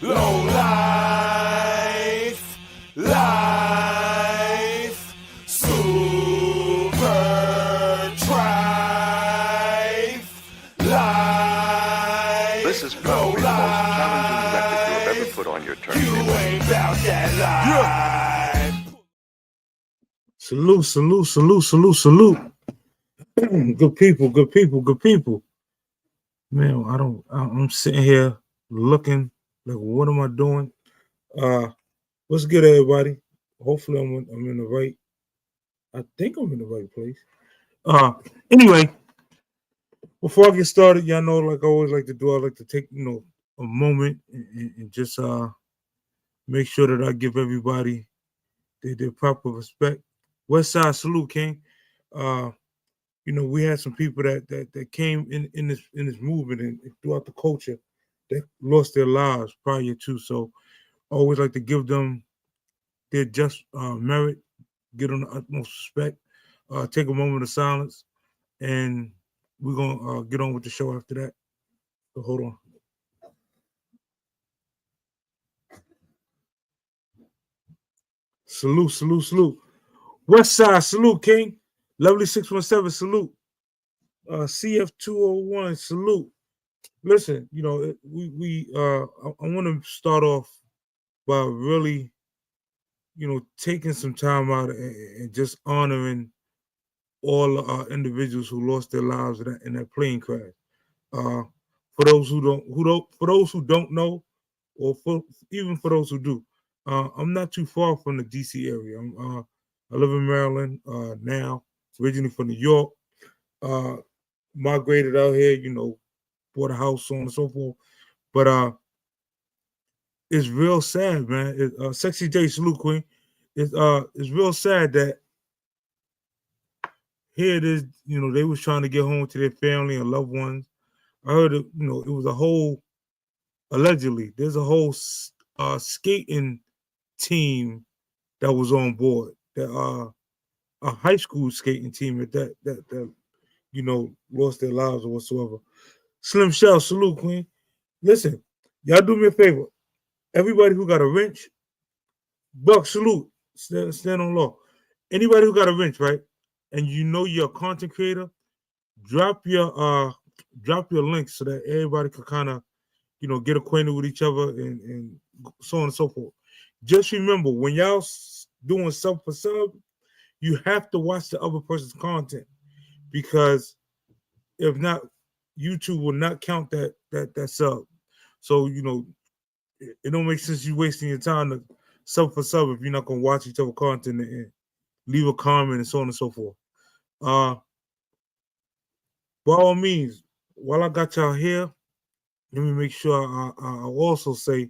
Low life, life, super trife, life. This is probably the most challenging record you have ever put on your turntable. You ain't about that life. Salute, salute, salute, salute, salute. Good people, good people, good people. Man, I'm sitting here looking like, what am I doing? What's good, everybody? Hopefully I'm in the right, I think I'm in the right place. Anyway, before I get started, y'all know, like I always like to do, I like to take, a moment and just make sure that I give everybody their proper respect. West Side salute, King. We had some people that came in this movement and throughout the culture that lost their lives prior to. So I always like to give them their just merit, give them the utmost respect, take a moment of silence, and we're gonna get on with the show after that. So hold on. Salute, salute, salute. West Side, salute, King. Lovely 617, salute. CF 201, salute. Listen, I want to start off by really, taking some time out and just honoring all individuals who lost their lives in that plane crash. For those who don't know, or even for those who do, I'm not too far from the DC area. I live in Maryland now, originally from New York. Migrated out here, bought a house, so on and so forth. But it's real sad, man. Sexy J, salute, Queen. It's real sad that here it is. They was trying to get home to their family and loved ones. I heard it. It was a whole, allegedly, there's a whole skating team that was on board. That a high school skating team that lost their lives or whatsoever. Slim Shell, salute, Queen. Listen, y'all do me a favor. Everybody who got a wrench, Buck, salute. Stand on law. Anybody who got a wrench, right? And you're a content creator, drop your links so that everybody can kind of, get acquainted with each other and so on and so forth. Just remember, when y'all doing sub for sub, you have to watch the other person's content, because if not, YouTube will not count that sub. So it don't make sense you wasting your time to sub for sub if you're not gonna watch each other content and leave a comment and so on and so forth. By all means, while I got y'all here, let me make sure I also say,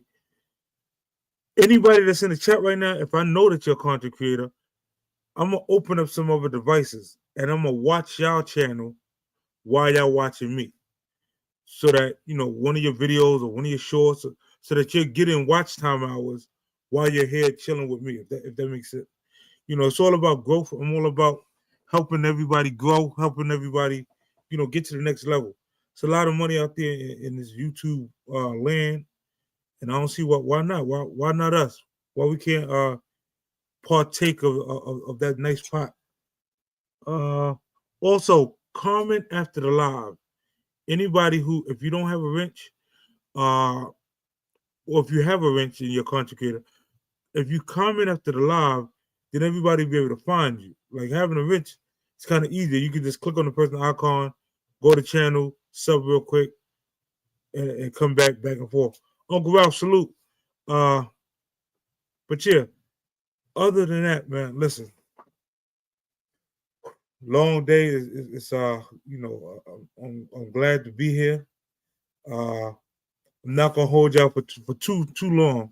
anybody that's in the chat right now, if I know that you're a content creator, I'm gonna open up some other devices and I'm gonna watch y'all channel while y'all watching me, so that one of your videos or one of your shorts, so that you're getting watch time hours while you're here chilling with me. If that makes sense, it's all about growth. I'm all about helping everybody grow, helping everybody, get to the next level. It's a lot of money out there in this YouTube land, and I don't see why not. Why not us? Why we can't partake of that nice pot? Also, comment after the live. Anybody who, if you don't have a wrench, or if you have a wrench and you're a content creator, if you comment after the live, then everybody will be able to find you. Like having a wrench, it's kind of easy. You can just click on the person's icon, go to channel, sub real quick, and come back and forth. Uncle Ralph, salute. But yeah, other than that, man, listen. Long day is I'm glad to be here. I'm not gonna hold y'all for too long,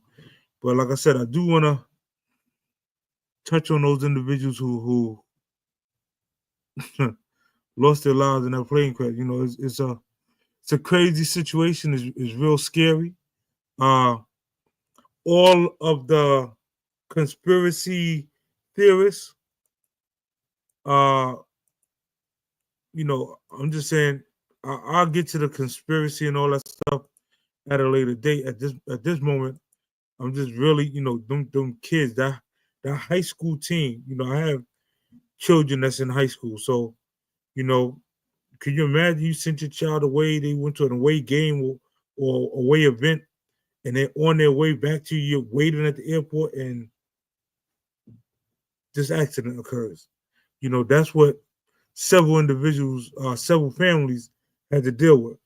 but like I said, I do want to touch on those individuals who lost their lives in that plane crash. It's a crazy situation. It's real scary. All of the conspiracy theorists, I'm just saying, I'll get to the conspiracy and all that stuff at a later date. At this moment, I'm just really, them kids, that high school team. I have children that's in high school, so you know, can you imagine you sent your child away? They went to an away game or away event, and they're on their way back to you, waiting at the airport, and this accident occurs. That's what several individuals, several families had to deal with.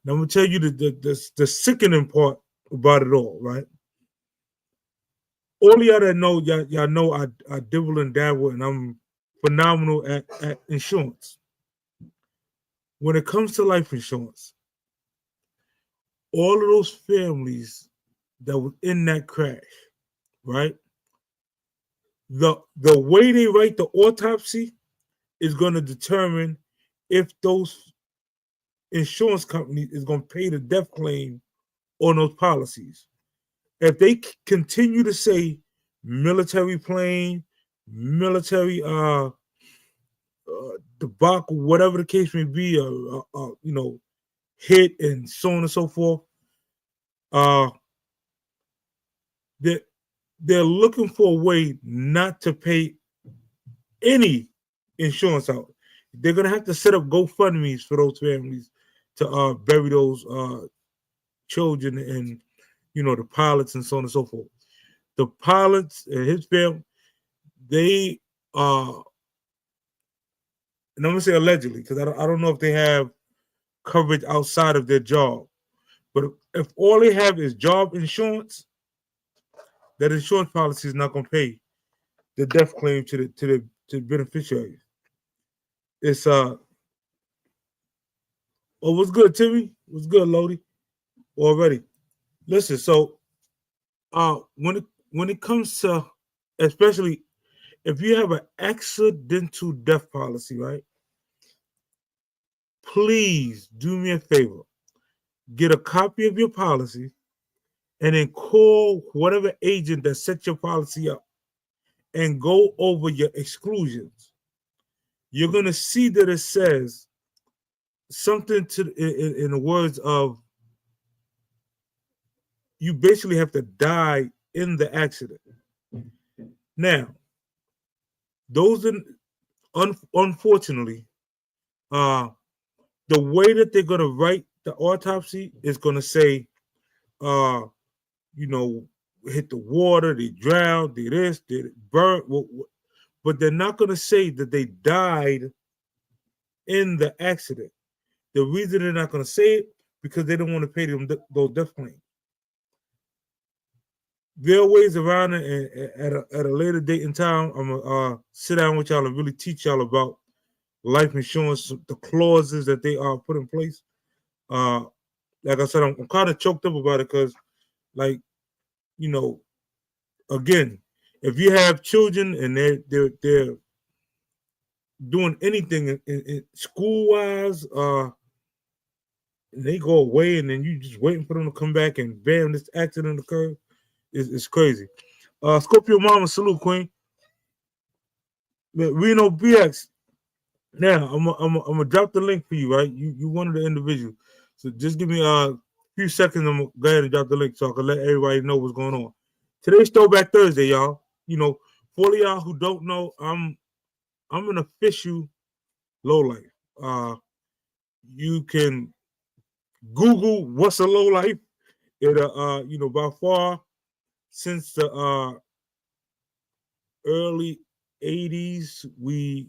Now I'm gonna tell you the sickening part about it all, right? All y'all that know, y'all know I dibble and dabble, and I'm phenomenal at insurance. When it comes to life insurance, all of those families that were in that crash, right? The way they write the autopsy is going to determine if those insurance companies is going to pay the death claim on those policies. If they continue to say military plane, military debacle, whatever the case may be, hit and so on and so forth, they're looking for a way not to pay any insurance out. They're gonna have to set up GoFundMe's for those families to bury those children and the pilots and so on and so forth. The pilots and his family, they and I'm gonna say allegedly because I don't know if they have coverage outside of their job, but if all they have is job insurance, that insurance policy is not gonna pay the death claim to the beneficiaries. It's oh, what's good, Timmy? What's good, Lodi? Already. Listen, so when it comes to, especially if you have an accidental death policy, right? Please do me a favor. Get a copy of your policy and then call whatever agent that set your policy up and go over your exclusions. You're gonna see that it says something in the words of you basically have to die in the accident. Now, those unfortunately, the way that they're gonna write the autopsy is gonna say, hit the water, they drowned, they this, they burnt, but they're not gonna say that they died in the accident. The reason they're not gonna say it because they don't want to pay them those death claims. There are ways around it, and at a later date in time, I'm gonna sit down with y'all and really teach y'all about life insurance, the clauses that they are put in place. Like I said, I'm kind of choked up about it because, again, if you have children and they're doing anything in school wise, and they go away, and then you just waiting for them to come back, and bam, this accident occurs. It's crazy. Scorpio Mama, salute, Queen. Reno BX. Now I'm gonna drop the link for you, right? You one of the individuals. So just give me a few seconds. I'm gonna go ahead and drop the link so I can let everybody know what's going on. Today's Throwback Thursday, y'all. For y'all who don't know, I'm an official lowlife. You can Google what's a lowlife. It by far since the early 80s, we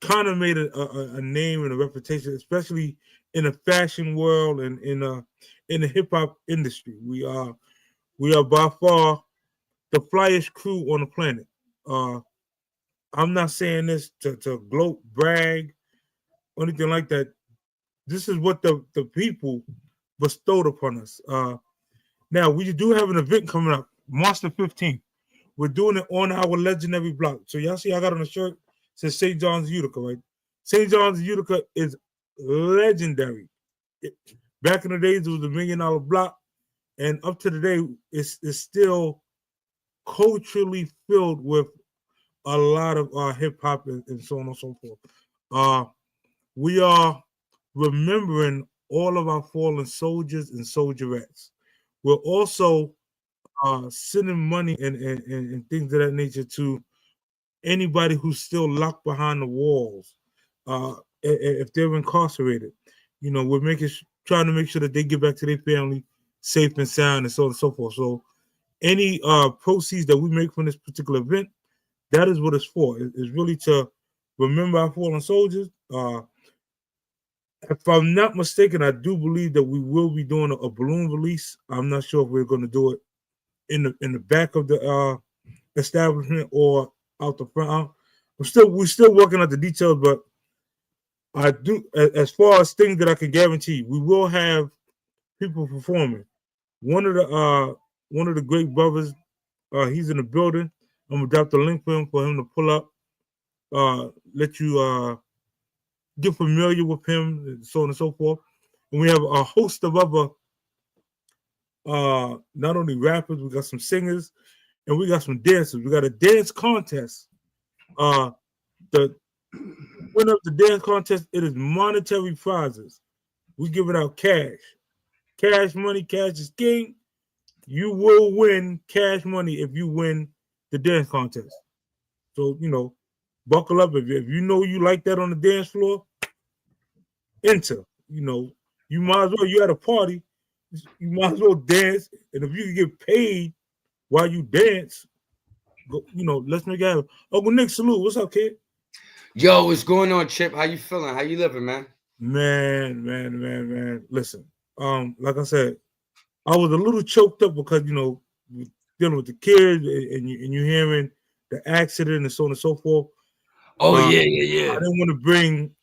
kind of made a name and a reputation, especially in the fashion world and in the hip hop industry. We are by far the flyest crew on the planet. I'm not saying this to gloat, brag, or anything like that. This is what the people bestowed upon us. Now we do have an event coming up, March the 15th. We're doing it on our legendary block. So y'all see I got on a shirt says St. John's Utica, right? St. John's Utica is legendary. Back in the days, it was $1 million block, and up to today, it's still culturally filled with a lot of hip hop and so on and so forth. We are remembering all of our fallen soldiers and soldierettes. We're also sending money and things of that nature to anybody who's still locked behind the walls. If they're incarcerated, we're trying to make sure that they get back to their family safe and sound, and so on and so forth. So any proceeds that we make from this particular event, that is what it's for. It's really to remember our fallen soldiers. If I'm not mistaken, I do believe that we will be doing a balloon release. I'm not sure if we're going to do it in the back of the establishment or out the front. We're still working out the details, but I do, as far as things that I can guarantee, we will have people performing. One of the great brothers, he's in the building. I'm gonna drop the link for him to pull up. Let you get familiar with him, and so on and so forth. And we have a host of other not only rappers, we got some singers, and we got some dancers. We got a dance contest. The winner of the dance contest, it is monetary prizes. We're giving out cash money. Cash is king. You will win cash money if you win the dance contest. So buckle up. If you know you like that on the dance floor, enter. You might as well. You at a party, you might as well dance. And if you can get paid while you dance, go, let's make it happen. Uncle Nick, salute. What's up, kid? Yo, what's going on, Chip? How you feeling? How you living, man? Man. Listen, like I said, I was a little choked up because dealing with the kids and you hearing the accident and so on and so forth. Oh yeah. I didn't want to bring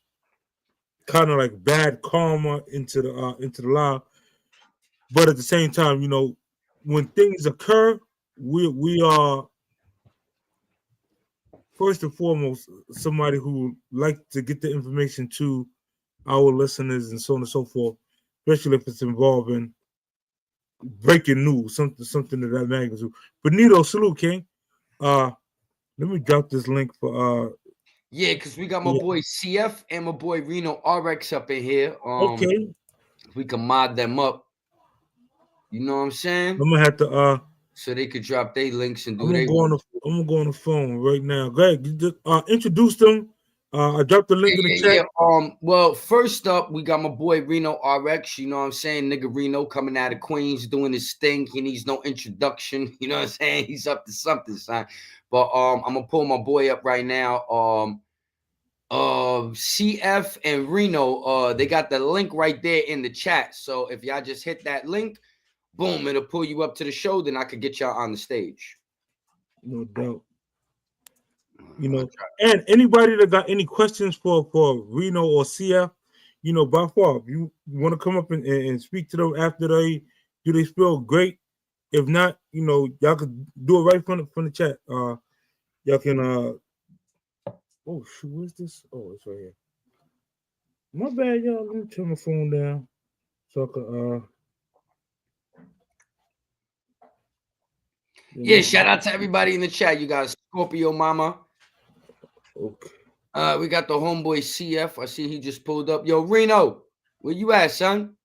kind of like bad karma into the live, but at the same time, when things occur, we are first and foremost somebody who like to get the information to our listeners and so on and so forth, especially if it's involving breaking news, something of that magnitude. Benito, salute, King. Let me drop this link for yeah, because we got my boy CF and my boy Reno RX up in here. Okay. We can mod them up. You know what I'm saying? I'm gonna have to so they could drop their links and do I'm gonna go on the phone right now. Go ahead, just, introduce them. I dropped the link in the chat. Well, first up, we got my boy Reno RX. You know what I'm saying? Nigga Reno coming out of Queens doing his thing. He needs no introduction. You know what I'm saying? He's up to something, son. But I'm gonna pull my boy up right now. CF and Reno, they got the link right there in the chat. So if y'all just hit that link, boom, it'll pull you up to the show. Then I could get y'all on the stage. No doubt. And anybody that got any questions for Reno or CF, by far, if you want to come up and speak to them after they do they spill, great. If not, y'all could do it right from the chat. Y'all can oh shoot, where's this? Oh, it's right here. My bad, y'all. Let me turn my phone down so I could yeah, shout out to everybody in the chat. You got Scorpio Mama. Okay. We got the homeboy CF. I see he just pulled up. Yo, Reno, where you at, son?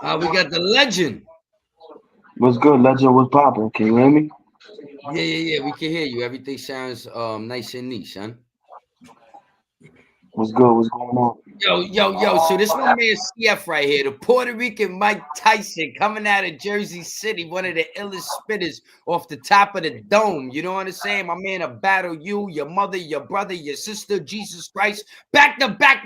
We got the legend. What's good, legend? What's popping? Can you hear me? Yeah. We can hear you. Everything sounds nice and neat, son. What's good? What's going on? Yo. So this my man CF right here, the Puerto Rican Mike Tyson coming out of Jersey City, one of the illest spitters off the top of the dome. You know what I'm saying? My man will battle you, your mother, your brother, your sister, Jesus Christ, back to back,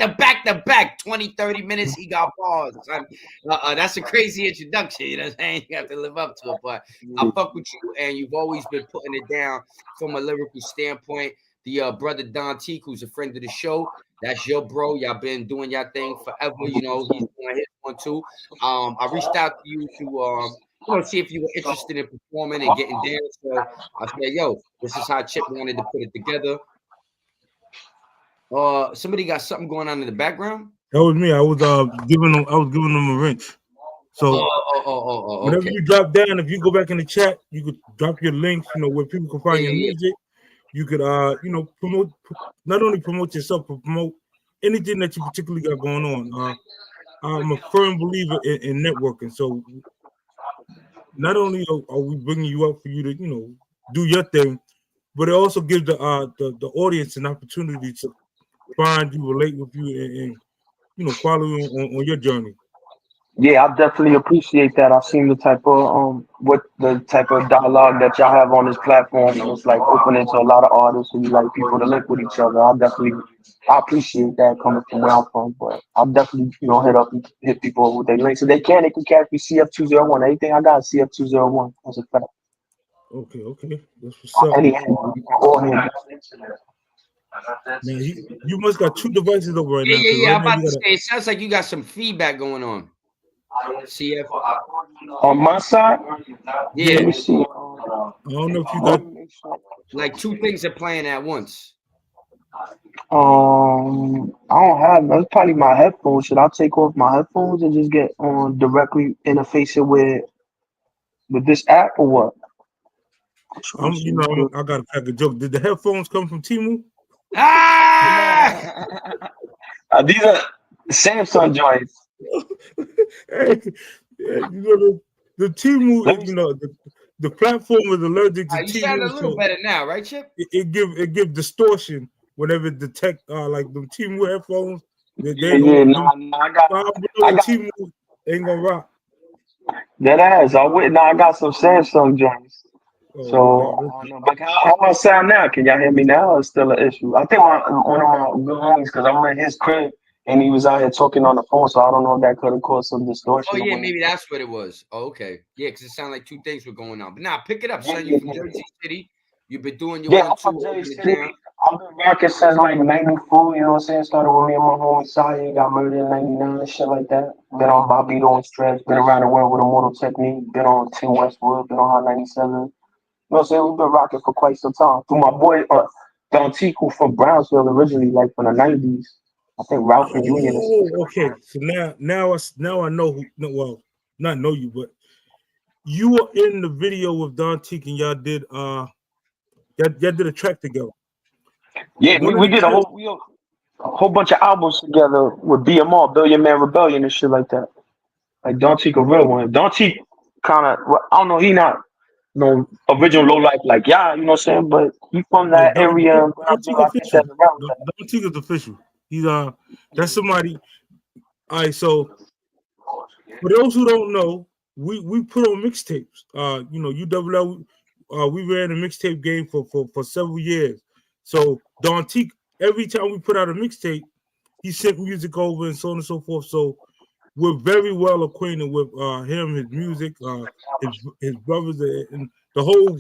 20, 30 minutes, he got bars, son. That's a crazy introduction, you know what I'm saying? You have to live up to it, but I fuck with you, and you've always been putting it down from a lyrical standpoint. The brother Don Teak, who's a friend of the show, that's your bro. Y'all been doing y'all thing forever. He's doing his one too. I reached out to you to see if you were interested in performing and getting down. So I said, yo, this is how Chip wanted to put it together. Somebody got something going on in the background? That was me. I was giving them a wrench. So whenever you drop down, if you go back in the chat, you could drop your links, where people can find your music. you could promote, not only promote yourself, but promote anything that you particularly got going on. I'm a firm believer in networking. So not only are we bringing you up for you to do your thing, but it also gives the audience an opportunity to find you, relate with you, and follow you on your journey. Yeah, I definitely appreciate that. I've seen the type of what the type of dialogue that y'all have on this platform. And it's like opening to a lot of artists and you like people to link with each other. I appreciate that coming from where I'm from. But I'll definitely, hit people with their links. So they can catch me CF201. Everything I got is CF201. That's a fact. Okay, that's what's up. Any you can go ahead. Now you must got two devices over right now, because Yeah. right I'm now about you to got say it sounds like you got some feedback going on. CF. On my side, Yeah, let me see. I don't know if you got. like two things are playing at once. I don't have. That's probably my headphones. Should I take off my headphones and just get on directly interface it with this app or what? I got to crack a joke. Did the headphones come from Timu? Ah! These are Samsung joints. Hey, the Timu, Let me see. the platform is allergic to You sound a Timu, little so better now, right, Chip? it give distortion whenever it detect like the Timu headphones. They Yeah, ain't yeah. gonna Nah, I got Timu ain't gonna rock. that ass. I got some Samsung joints. Oh, So no, I don't know. But how I sound now? Can y'all hear me now? Or it's still an issue? I think one of my good homies, because I'm in his crib and he was out here talking on the phone, so I don't know if that could have caused some Oh distortion or yeah, whatever. maybe that's what it was. Oh, okay. Yeah, because it sounded like two things were going on. But now pick it up, Yeah, son. You yeah, from yeah. Jersey City. You've been doing your Yeah, I'm 1-2, from Jersey holding it City. down. I've been rocking since like '94. You know what I'm saying? Started with me and my homie Saya. Got murdered in '99 and shit like that. Been on Bobito and Stretch. Been around the world with a Mortal Technique. Been on Team Westwood. Been on Hot 97. You know what I'm saying? We've been rocking for quite some time. Through my boy Don Tiku from Brownsville originally, like from the '90s. I think Ralph and Union or something. Oh, okay. So now I know who. No, well, not know you, but you were in the video with Don Teak, and y'all did a track together. Yeah, One of we the did tracks, a whole bunch of albums together with BMR, Billion Man Rebellion and shit like that. Like Don Cheek a real one. Don Cheek kind of, I don't know, he not original low life like you know what I'm saying? But he from no, that area in Don Teak Brownsville, I think official. that's around Don Teak is official. He's that's somebody. All right, so for those who don't know, we put on mixtapes. UWL, we ran a mixtape game for several years. So Don Teak, every time we put out a mixtape, he sent music over and so on and so forth. So we're very well acquainted with him, his music, his brothers, and the whole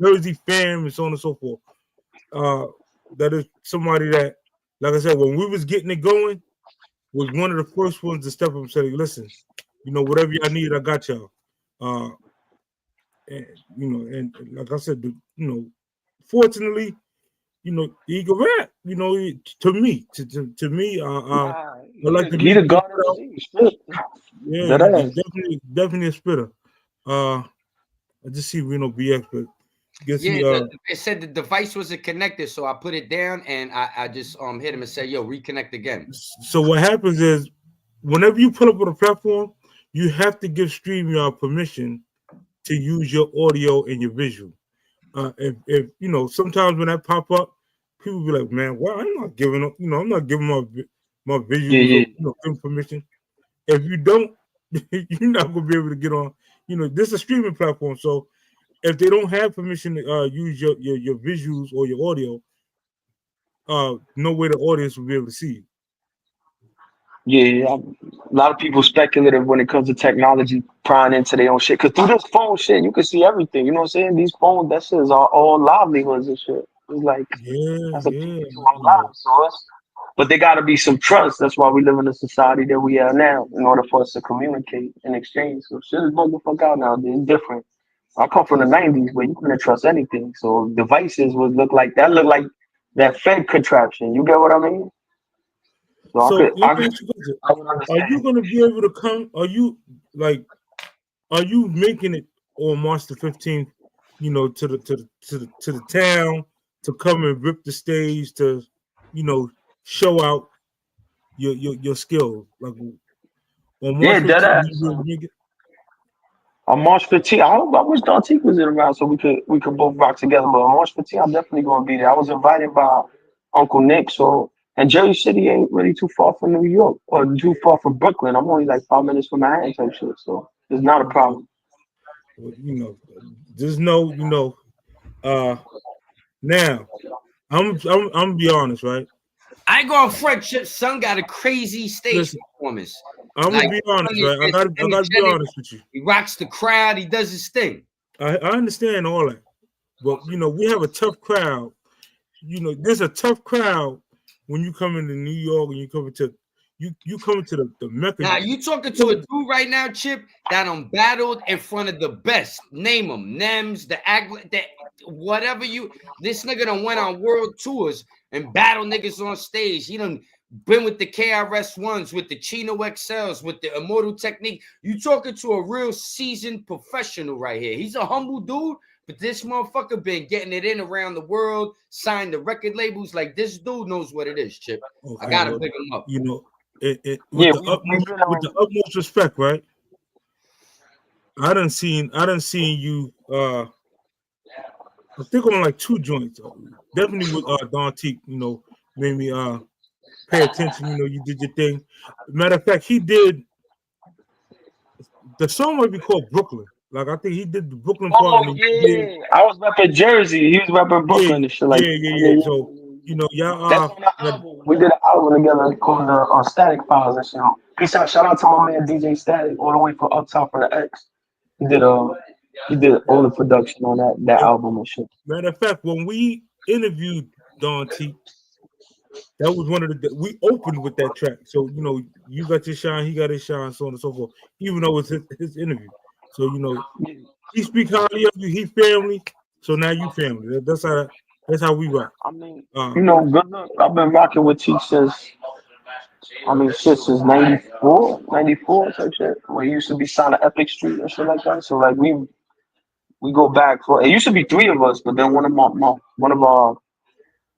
Jersey fam, and so on and so forth. That is somebody that, like I said, when we was getting it going, was one of the first ones to step up and say, "Listen, whatever y'all need, I got y'all." Uh, and like I said, fortunately, he can rap. To me, Nah, I like the he music the he God put out. MC. Shit. Yeah, That he's ass. definitely a spitter. I just see Reno BX, but guess Yeah, he it said the device wasn't connected, so I put it down and I just hit him and said, "Yo, reconnect again." So what happens is, whenever you put up on a platform, you have to give StreamYard permission to use your audio and your visual. If sometimes when that pop up, people be like, "Man, why I'm not giving up? I'm not giving my Yeah, visuals yeah. or information." If you don't, you're not gonna be able to get on. This is a streaming platform, so if they don't have permission to use your visuals or your audio, no way the audience will be able to see you. Yeah, a lot of people speculative when it comes to technology prying into their own shit. Cause through this phone shit, you can see everything. You know what I'm saying? These phones, that shit is all livelihoods and shit. It's like that's a Yeah, peek into our lives, source. But there gotta be some trust. That's why we live in the society that we are now, in order for us to communicate and exchange. So shit is bugged the fuck out nowadays. It's different. I come from the '90s where you couldn't trust anything. So devices would look like that Fed contraption. You get what I mean? So So let me I ask you a question: I would Are you understand. going to be able to come? Like, are you making it on March the 15th? To the town to come and rip the stage to, show out your skills. Like on Yeah, March dead 15th, ass. you will make it. On March 15th, I wish Dante was in around so we could both rock together. But on March 15th, I'm definitely gonna be there. I was invited by Uncle Nick, and Jersey City ain't really too far from New York or too far from Brooklyn. I'm only like 5 minutes from Manhattan type shit, so it's not a problem. Well, just know, now I'm gonna be honest, right? I ain't going front. Chip son got a crazy stage Listen, performance. I'm Like, gonna be honest, right? I it's gotta be energetic. honest with you. He rocks the crowd. He does his thing. I understand all that, but we have a tough crowd. There's a tough crowd when you come into New York and you come into the Mecca. Now you talking to a dude right now, Chip, that battled in front of the best. Name them, Nems, whatever you. This nigga done went on world tours and battled niggas on stage. He done been with the KRS Ones, with the Chino XLs, with the Immortal Technique. You talking to a real seasoned professional right here. He's a humble dude, but this motherfucker been getting it in around the world, signed the record labels. Like, this dude knows what it is, Chip. Okay, I gotta pick him up. With Yeah, with the utmost respect, right? I done seen you. I think on like 2 joints. Definitely with Don T. Made me pay attention. You did your thing. Matter of fact, he did. The song might be called Brooklyn. Like, I think he did the Brooklyn part. Oh yeah, I was repping Jersey. He was repping Brooklyn and shit like that. Yeah. So y'all That's on the album. We did an album together called Static Files and shit. Peace out, shout out to my man DJ Static all the way from up top from the X. He did all the production on that album and shit. Matter of fact, when we interviewed Don T, that was one of we opened with that track. So you got your shine, he got his shine, so on and so forth. Even though it's his interview, so he speak highly of you. He family, so now you family. That's how we rock. I mean, good luck. I've been rocking with T since 94 type shit. When he used to be signed to Epic Street and shit like that. So like we go back for it used to be 3 of us, but then one of our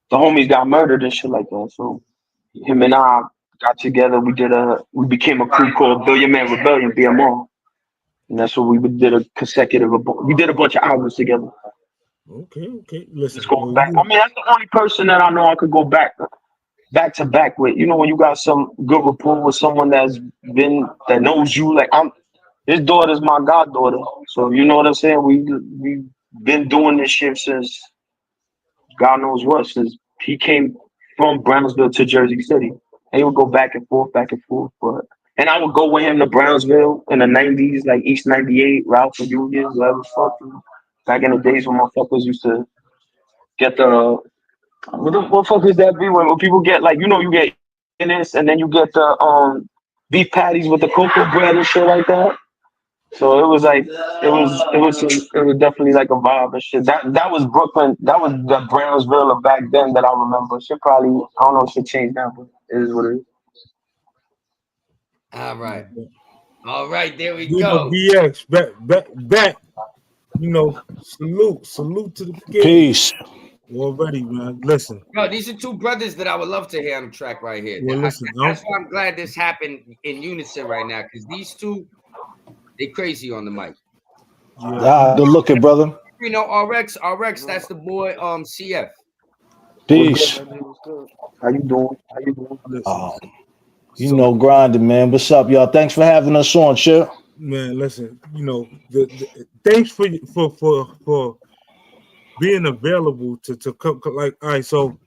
the homies got murdered and shit like that. So him and I got together. We became a crew called Billion Man Rebellion (BMR), and that's what we did we did a bunch of albums together. Okay. Listen, Just going back. I mean, that's the only person that I know I could go back to back with. When you got some good rapport with someone that knows you. Like his daughter's my goddaughter, so you know what I'm saying. We've been doing this shit since God knows what, since he came from Brownsville to Jersey City. And he would go back and forth. And I would go with him to Brownsville in the 90s, like East 98, Ralph and Union, whatever fucking. Back in the days when motherfuckers used to get what fuck is that be when people get like, you get in this and then you get the beef patties with the cocoa bread and shit like that. So it was like it was definitely like a vibe and shit. That was Brooklyn. That was the Brownsville of back then that I remember. Shit probably I don't know if shit changed now, but it is what it is. All right, there we go. BX back. Salute to the game. Peace. Already, man. Listen. Yo, these are 2 brothers that I would love to hear on the track right here. Well, listen, that's why I'm glad this happened in unison right now, because these 2, they crazy on the mic. Yeah. Good looking, brother. RX, that's the boy CF. Peace. How you doing? Grinding, man. What's up, y'all? Thanks for having us on, Chip. Man, listen, thanks for being available to come. Like, all right, so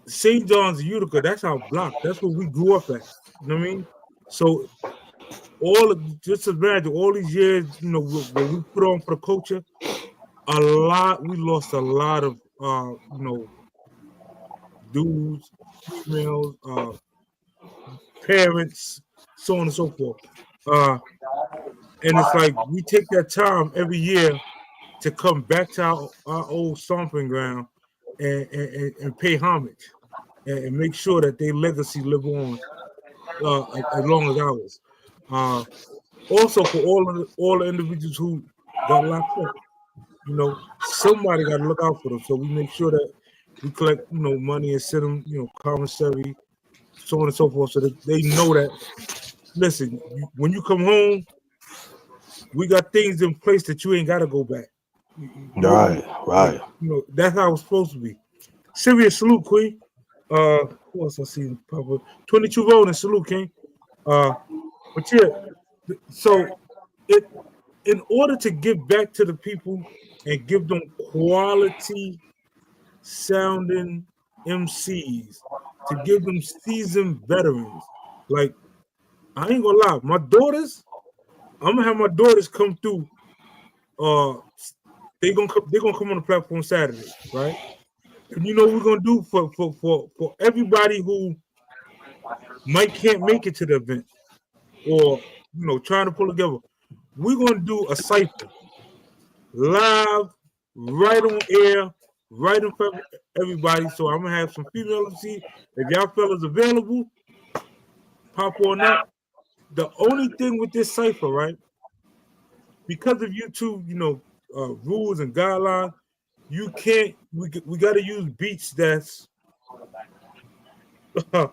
St. John's, Utica, that's our block. That's where we grew up at. You know what I mean? So just imagine all these years, when we put on for the culture, we lost a lot of dudes, females, parents, so on and so forth. And it's like we take that time every year to come back to our old stomping ground and pay homage and make sure that their legacy live on as long as ours. Also for all the individuals who got locked up, you know, somebody got to look out for them. So we make sure that we collect, you know, money and send them, you know, commissary, so on and so forth, so that they know that. Listen, when you come home, we got things in place that you ain't got to go back. Right, right. You know, that's how it's supposed to be. Serious salute, Queen. Who else I see? Papa 22 rolling, salute, King. But yeah, so in order to give back to the people and give them quality sounding MCs, to give them seasoned veterans, like I ain't gonna lie, my daughters, I'm gonna have my daughters come through. They're gonna come on the platform Saturday, right? And you know what we're gonna do for everybody who might can't make it to the event or you know trying to pull together. We're gonna do a cipher live, right on air, right in front of everybody. So I'm gonna have some female MC. If y'all fellas available, pop on up. The only thing with this cipher, right? Because of YouTube, you know, rules and guidelines, you can't. We got to use beats that's that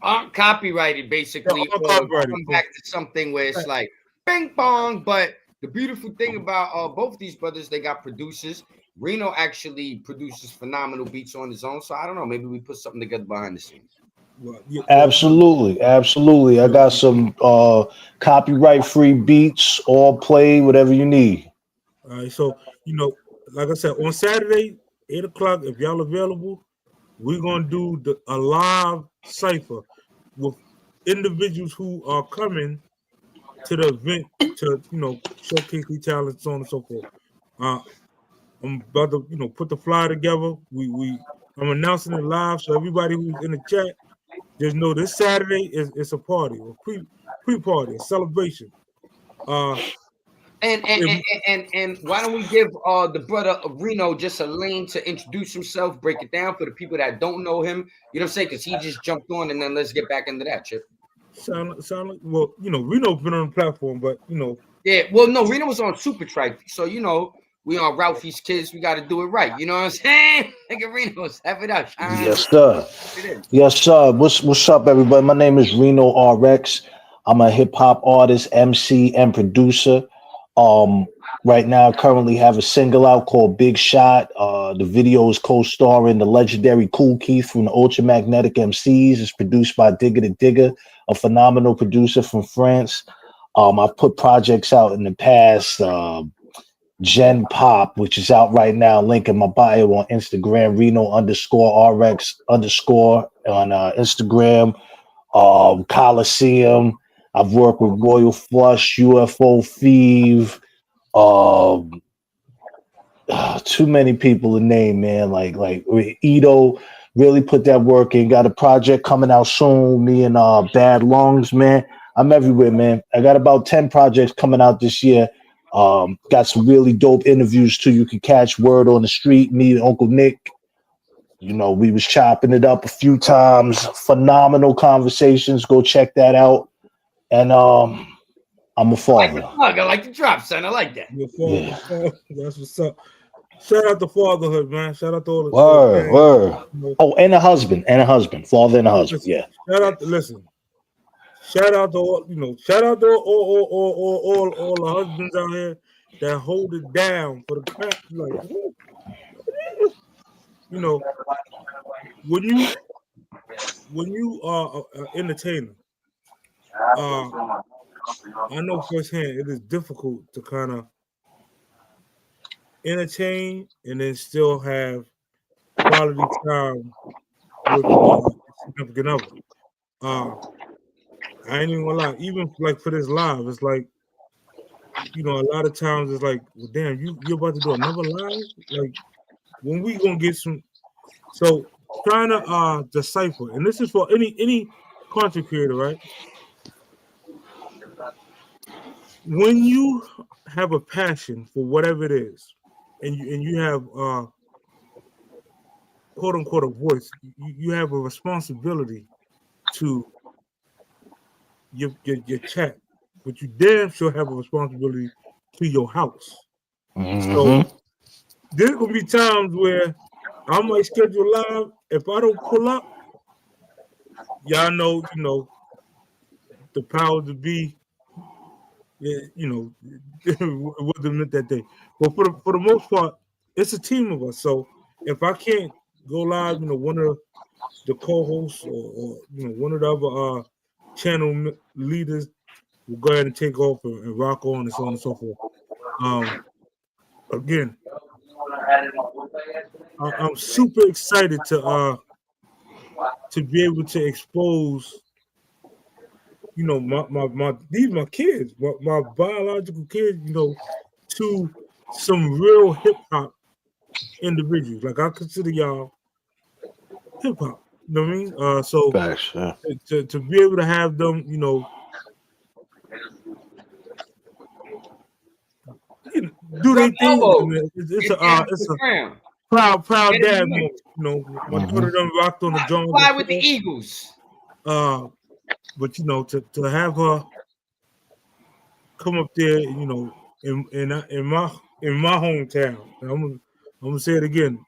aren't copyrighted, basically, or copyrighted. come back to something where it's like bing bong. But the beautiful thing about both these brothers, they got producers. Reno actually produces phenomenal beats on his own. So I don't know, maybe we put something together behind the scenes. Well, yeah, Absolutely, absolutely. I got some copyright free beats, all play, whatever you need. All right, so you know, like I said, on Saturday, 8 o'clock, if y'all available, we're gonna do a live cipher with individuals who are coming to the event to you know showcase their talents, so on and so forth. I'm about to you know put the flyer together. I'm announcing it live, so everybody who's in the chat just know this Saturday is a party, a pre-party, a celebration. And why don't we give the brother Reno just a lane to introduce himself, break it down for the people that don't know him. You know what I'm saying? Because he just jumped on, and then let's get back into that, Chip. Sound like well, you know, Reno's been on the platform, but you know. Yeah, well, no, Reno was on Super Trike, so you know we on Ralphie's Kids. We got to do it right. You know what I'm saying? Look at Reno's, have it up. Yes, sir. Yes, sir. What's up, everybody? My name is Reno RX. I'm a hip hop artist, MC, and producer. Right now, I currently have a single out called Big Shot. The video is co-starring the legendary Cool Keith from the Ultramagnetic MCs. It's produced by Digger the Digger, a phenomenal producer from France. I've put projects out in the past. Gen Pop, which is out right now. Link in my bio on Instagram. Reno_RX_ on Instagram. Coliseum. I've worked with Royal Flush, UFO Thieve. Too many people to name, man. Like Ito really put that work in. Got a project coming out soon. Me and Bad Lungs, man. I'm everywhere, man. I got about 10 projects coming out this year. Got some really dope interviews too. You can catch word on the street. Me and Uncle Nick. You know, we was chopping it up a few times. Phenomenal conversations. Go check that out. And I'm a father. I like the drop, son. I like that. Yeah. That's what's up. Shout out to fatherhood, man. Shout out to all the word. You know. Oh, and a husband, father and a husband. Listen, yeah. Shout out to Shout out to all, you know. Shout out to all the husbands out here that hold it down for the crap. Like, you know, when you are an entertainer, I know firsthand it is difficult to kind of entertain and then still have quality time with significant other. I ain't even gonna lie, even like for this live, it's like, you know, a lot of times it's like, well, damn, you're about to do another live? Like, when we gonna get some? So trying to decipher, and this is for any content creator, right? When you have a passion for whatever it is, and you have quote unquote a voice, you have a responsibility to your chat, but you damn sure have a responsibility to your house. So there's gonna be times where I might schedule live. If I don't pull up, y'all know, the powers to be, it wasn't meant that day. But for the most part, it's a team of us. So if I can't go live, one of the co-hosts or one of the other channel leaders will go ahead and take off and rock on and so on and so forth. Again, I'm super excited to be able to expose, my kids, my biological kids, to some real hip hop individuals. Like I consider y'all hip hop. You know what I mean? So Facts, yeah. to be able to have them, do their thing. It's a proud dad moment. My daughter done rocked on the drum. Fly with the Eagles. But to have her come up there, in my hometown, and I'm gonna say it again.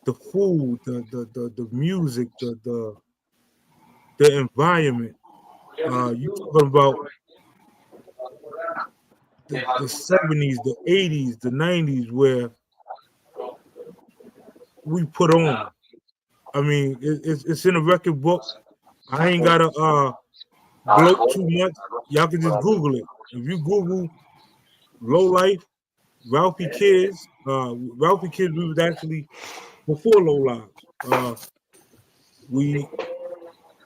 The food, the music, the environment. You talking about the 70s, the 80s, the 90s, where we put on. I mean, it's in a record book. I ain't gotta gloat too much. Y'all can just Google it. If you Google Low Life, Ralphie Kids, we was actually before Low Lives. We,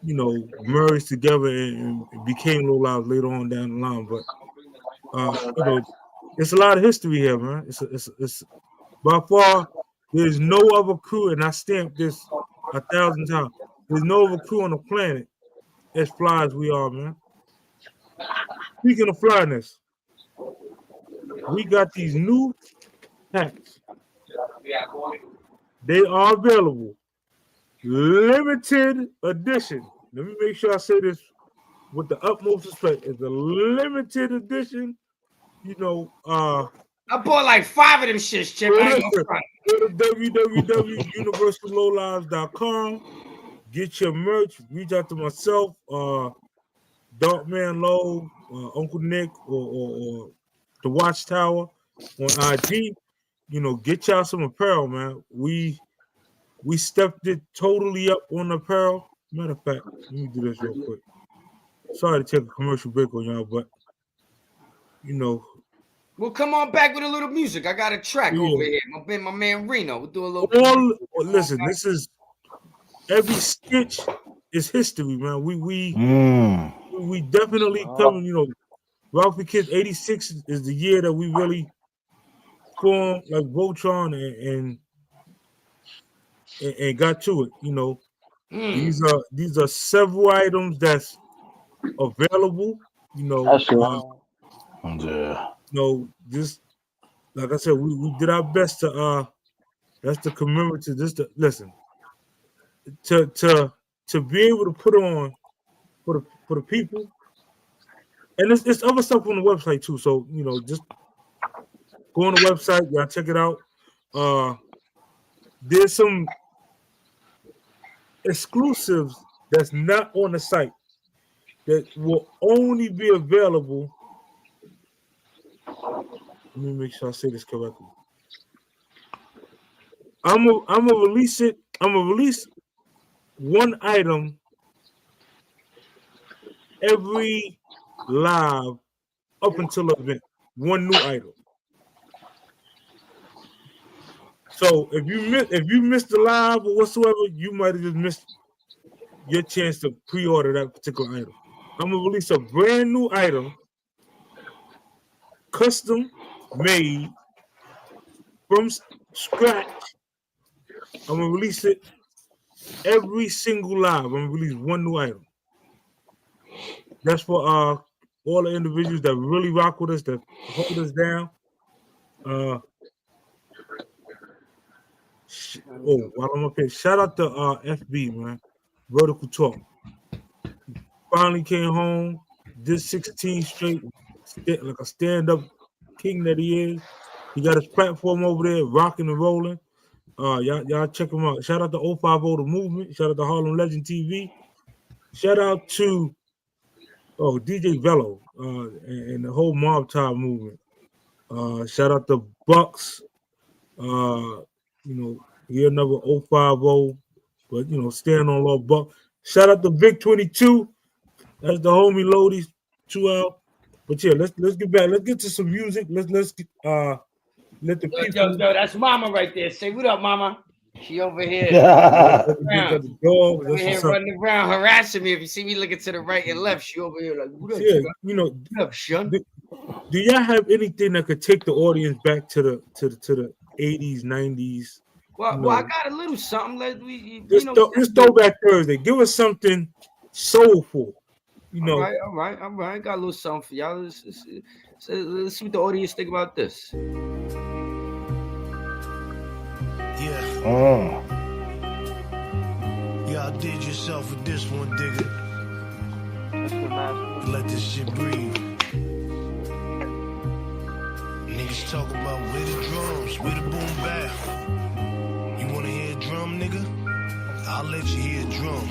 merged together and became Low Lives later on down the line. But it's a lot of history here, man. It's by far there's no other crew, and I stamped this 1,000 times. There's no other crew on the planet as fly as we are, man. Speaking of flyness, we got these new hats. They are available. Limited edition. Let me make sure I say this with the utmost respect. It's a limited edition. I bought like 5 of them shits, Chip. Go to www.universallowlives.com. Get your merch. Reach out to myself, Darkman Low, Uncle Nick, or the Watchtower on IG. Get y'all some apparel, man. We stepped it totally up on apparel. Matter of fact, let me do this real quick. Sorry to take a commercial break on y'all, but Well, come on back with a little music. I got a track over here. My man Reno. We'll do a little. Listen, this is every stitch is history, man. We definitely coming. Ralphie Kids 86 is the year that we really formed like Voltron and got to it. These are several items that's available. That's right. Just like I said, we did our best to that's the commemorative. Listen, to be able to put on for the people, and it's other stuff on the website too. So just go on the website, y'all check it out. There's some exclusives that's not on the site that will only be available. Let me make sure I say this correctly. I'm gonna release it. I'm gonna release one item every live up until the event. One new item. So if you missed the live or whatsoever, you might have just missed your chance to pre-order that particular item. I'm gonna release a brand new item, custom made from scratch. I'm gonna release it every single live. I'm gonna release one new item. That's for all the individuals that really rock with us, that hold us down. While I'm up here, shout out to FB, man. Vertical Talk. Finally came home, did 16 straight, like a stand-up king that he is. He got his platform over there, rocking and rolling. Y'all check him out. Shout out to 050 The Movement. Shout out to Harlem Legend TV. Shout out to DJ Velo and the whole Mob Tie movement. Shout out to Bucks. Here another 050, but stand on low Buck. Shout out to Vic 22. That's the homie Lodies 2L. But yeah, let's get back. Let's get to some music. Let's let the people. Yo, that's Mama right there. Say what up, Mama. She over here. Over here running around harassing me. If you see me looking to the right and left, she over here like, what up? Yeah, what up, Shun? Do y'all have anything that could take the audience back to the 80s, 90s? Well, I got a little something. It's Throwback Thursday. Give us something soulful. All right. Got a little something for y'all. Let's see what the audience think about this. Yeah. Y'all did yourself with this one, digger. Let this shit breathe. Niggas talk about where the drums, where the boom bap. You wanna hear a drum, nigga? I'll let you hear a drum.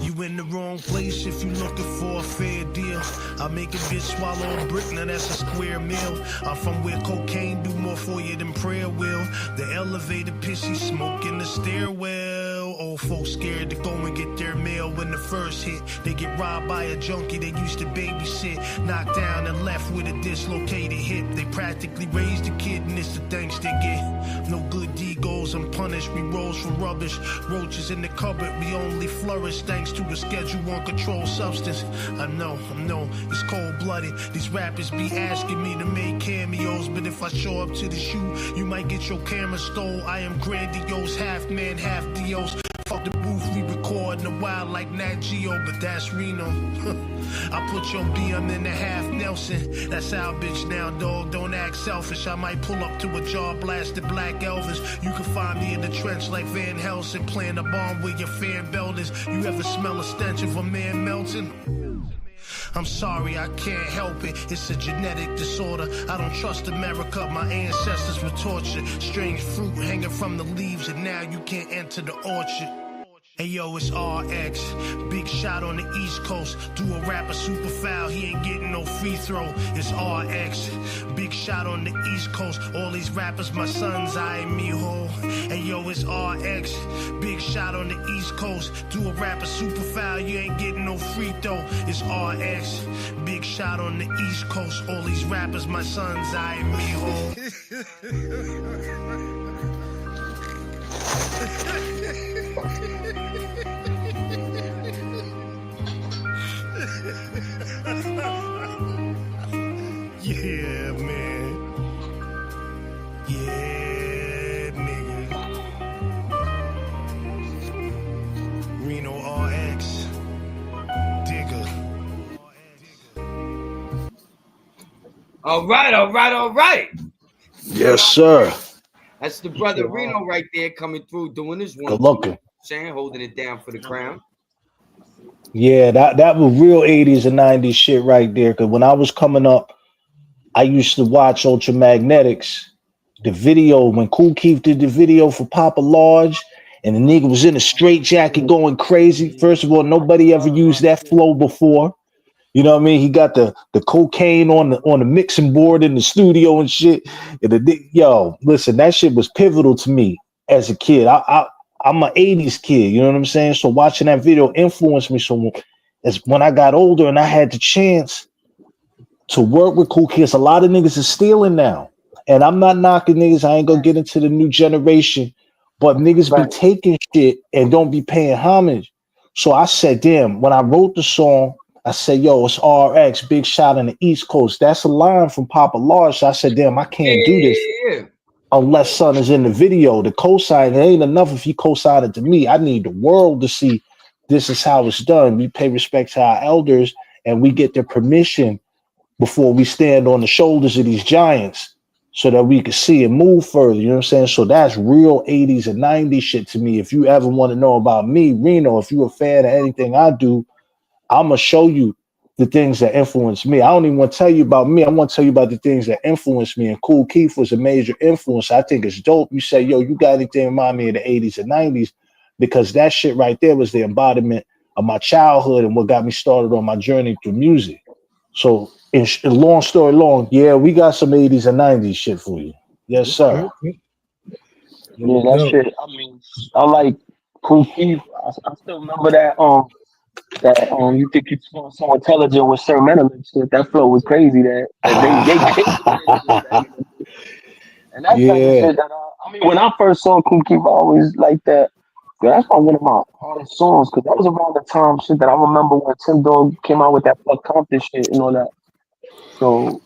You in the wrong place if you looking for a fair deal. I make a bitch swallow a brick, now that's a square meal. I'm from where cocaine do more for you than prayer will. The elevator pissy smoke in the stairwell. Old folks scared to go and get their mail when the first hit. They get robbed by a junkie they used to babysit. Knocked down and left with a dislocated hip. They practically raised the kid and it's the thanks they get. No good deed goes unpunished. We rose from rubbish. Roaches in the cupboard, we only flourish thanks to a schedule on controlled substance. I know, it's cold-blooded. These rappers be asking me to make cameos, but if I show up to the shoot, you might get your camera stole. I am grandiose, half man, half Dios. Fuck the booth, we record in the wild like Nat Geo, but that's Reno. I put your BM in the half Nelson. That's our bitch now, dog. Don't act selfish. I might pull up to a jaw blasted Black Elvis. You can find me in the trench like Van Helsing, playing a bomb where your fan belt is. You ever smell a stench of a man melting? I'm sorry, I can't help it. It's a genetic disorder. I don't trust America. My ancestors were tortured. Strange fruit hanging from the leaves, and now you can't enter the orchard. Hey yo, it's RX, big shot on the East Coast. Do a rapper super foul, he ain't getting no free throw. It's RX, big shot on the East Coast. All these rappers, my sons, I ain't me ho. Hey yo, it's RX, big shot on the East Coast. Do a rapper super foul, you ain't getting no free throw. It's RX, big shot on the East Coast. All these rappers, my sons, I ain't me ho. Yeah, man. Yeah, nigga. Reno RX. Digger. All right. Yes, sir. That's the brother Reno right there coming through doing his one. Good looking. Saying, holding it down for the crown. Yeah, that was real 80s and 90s shit right there. Because when I was coming up, I used to watch Ultramagnetics, the video when Kool Keith did the video for Papa Large, and the nigga was in a straight jacket going crazy. First of all, nobody ever used that flow before. You know what I mean? He got the cocaine on the mixing board in the studio and shit. And yo, listen, that shit was pivotal to me as a kid. I'm an 80s kid, you know what I'm saying? So watching that video influenced me so much. As when I got older and I had the chance to work with Kool Kids, a lot of niggas are stealing now. And I'm not knocking niggas. I ain't gonna get into the new generation, but niggas be taking shit and don't be paying homage. So I said, damn, when I wrote the song, I said, yo, it's RX, big shot on the East Coast. That's a line from Papa Large. So I said, damn, I can't do this unless son is in the video. The cosign, it ain't enough if he co-signed it to me. I need the world to see this is how it's done. We pay respect to our elders and we get their permission before we stand on the shoulders of these giants so that we can see and move further. You know what I'm saying? So that's real 80s and 90s shit to me. If you ever want to know about me, Reno, if you're a fan of anything I do, I'm going to show you the things that influenced me. I don't even want to tell you about me. I want to tell you about the things that influenced me. And Kool Keith was a major influence. I think it's dope. You say, yo, you got anything remind me of the 80s and 90s? Because that shit right there was the embodiment of my childhood and what got me started on my journey through music. So, in long story long, yeah, we got some 80s and 90s shit for you. Yes, sir. Yeah, that shit. I mean, I like Kool Keith. I still remember that. You think you're so intelligent with Sir Menelik shit. That flow was crazy. That they came with that shit back in the day. And that's like the Yeah. shit that I mean, when I first saw Kool Keith, I always liked that. Yeah, that's probably one of my hardest songs because that was around the time shit that I remember when Tim Dog came out with that Fuck Compton shit and all that. So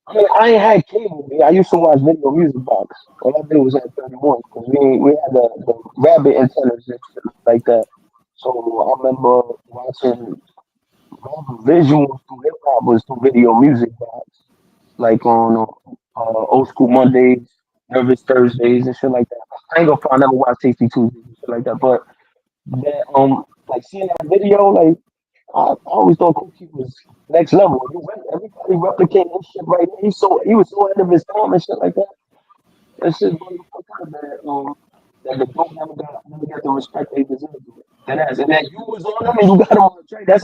I mean, I ain't had cable. Man. I used to watch Video Music Box. All I did was at 31 because we had the rabbit antennas and shit like that. So I remember watching visuals through hip hop was through Video Music Box, like on Old School Mondays, Nervous Thursdays, and shit like that. I ain't gonna find never watch Tasty Tuesdays and shit like that, but that like seeing that video, like I always thought Kool Keith was next level. Everybody replicating his shit right now. He was so ahead of his time and shit like that. That shit blew the fuck out that the dope never got the respect they deserve. And that you was on them and you got them on the track. That's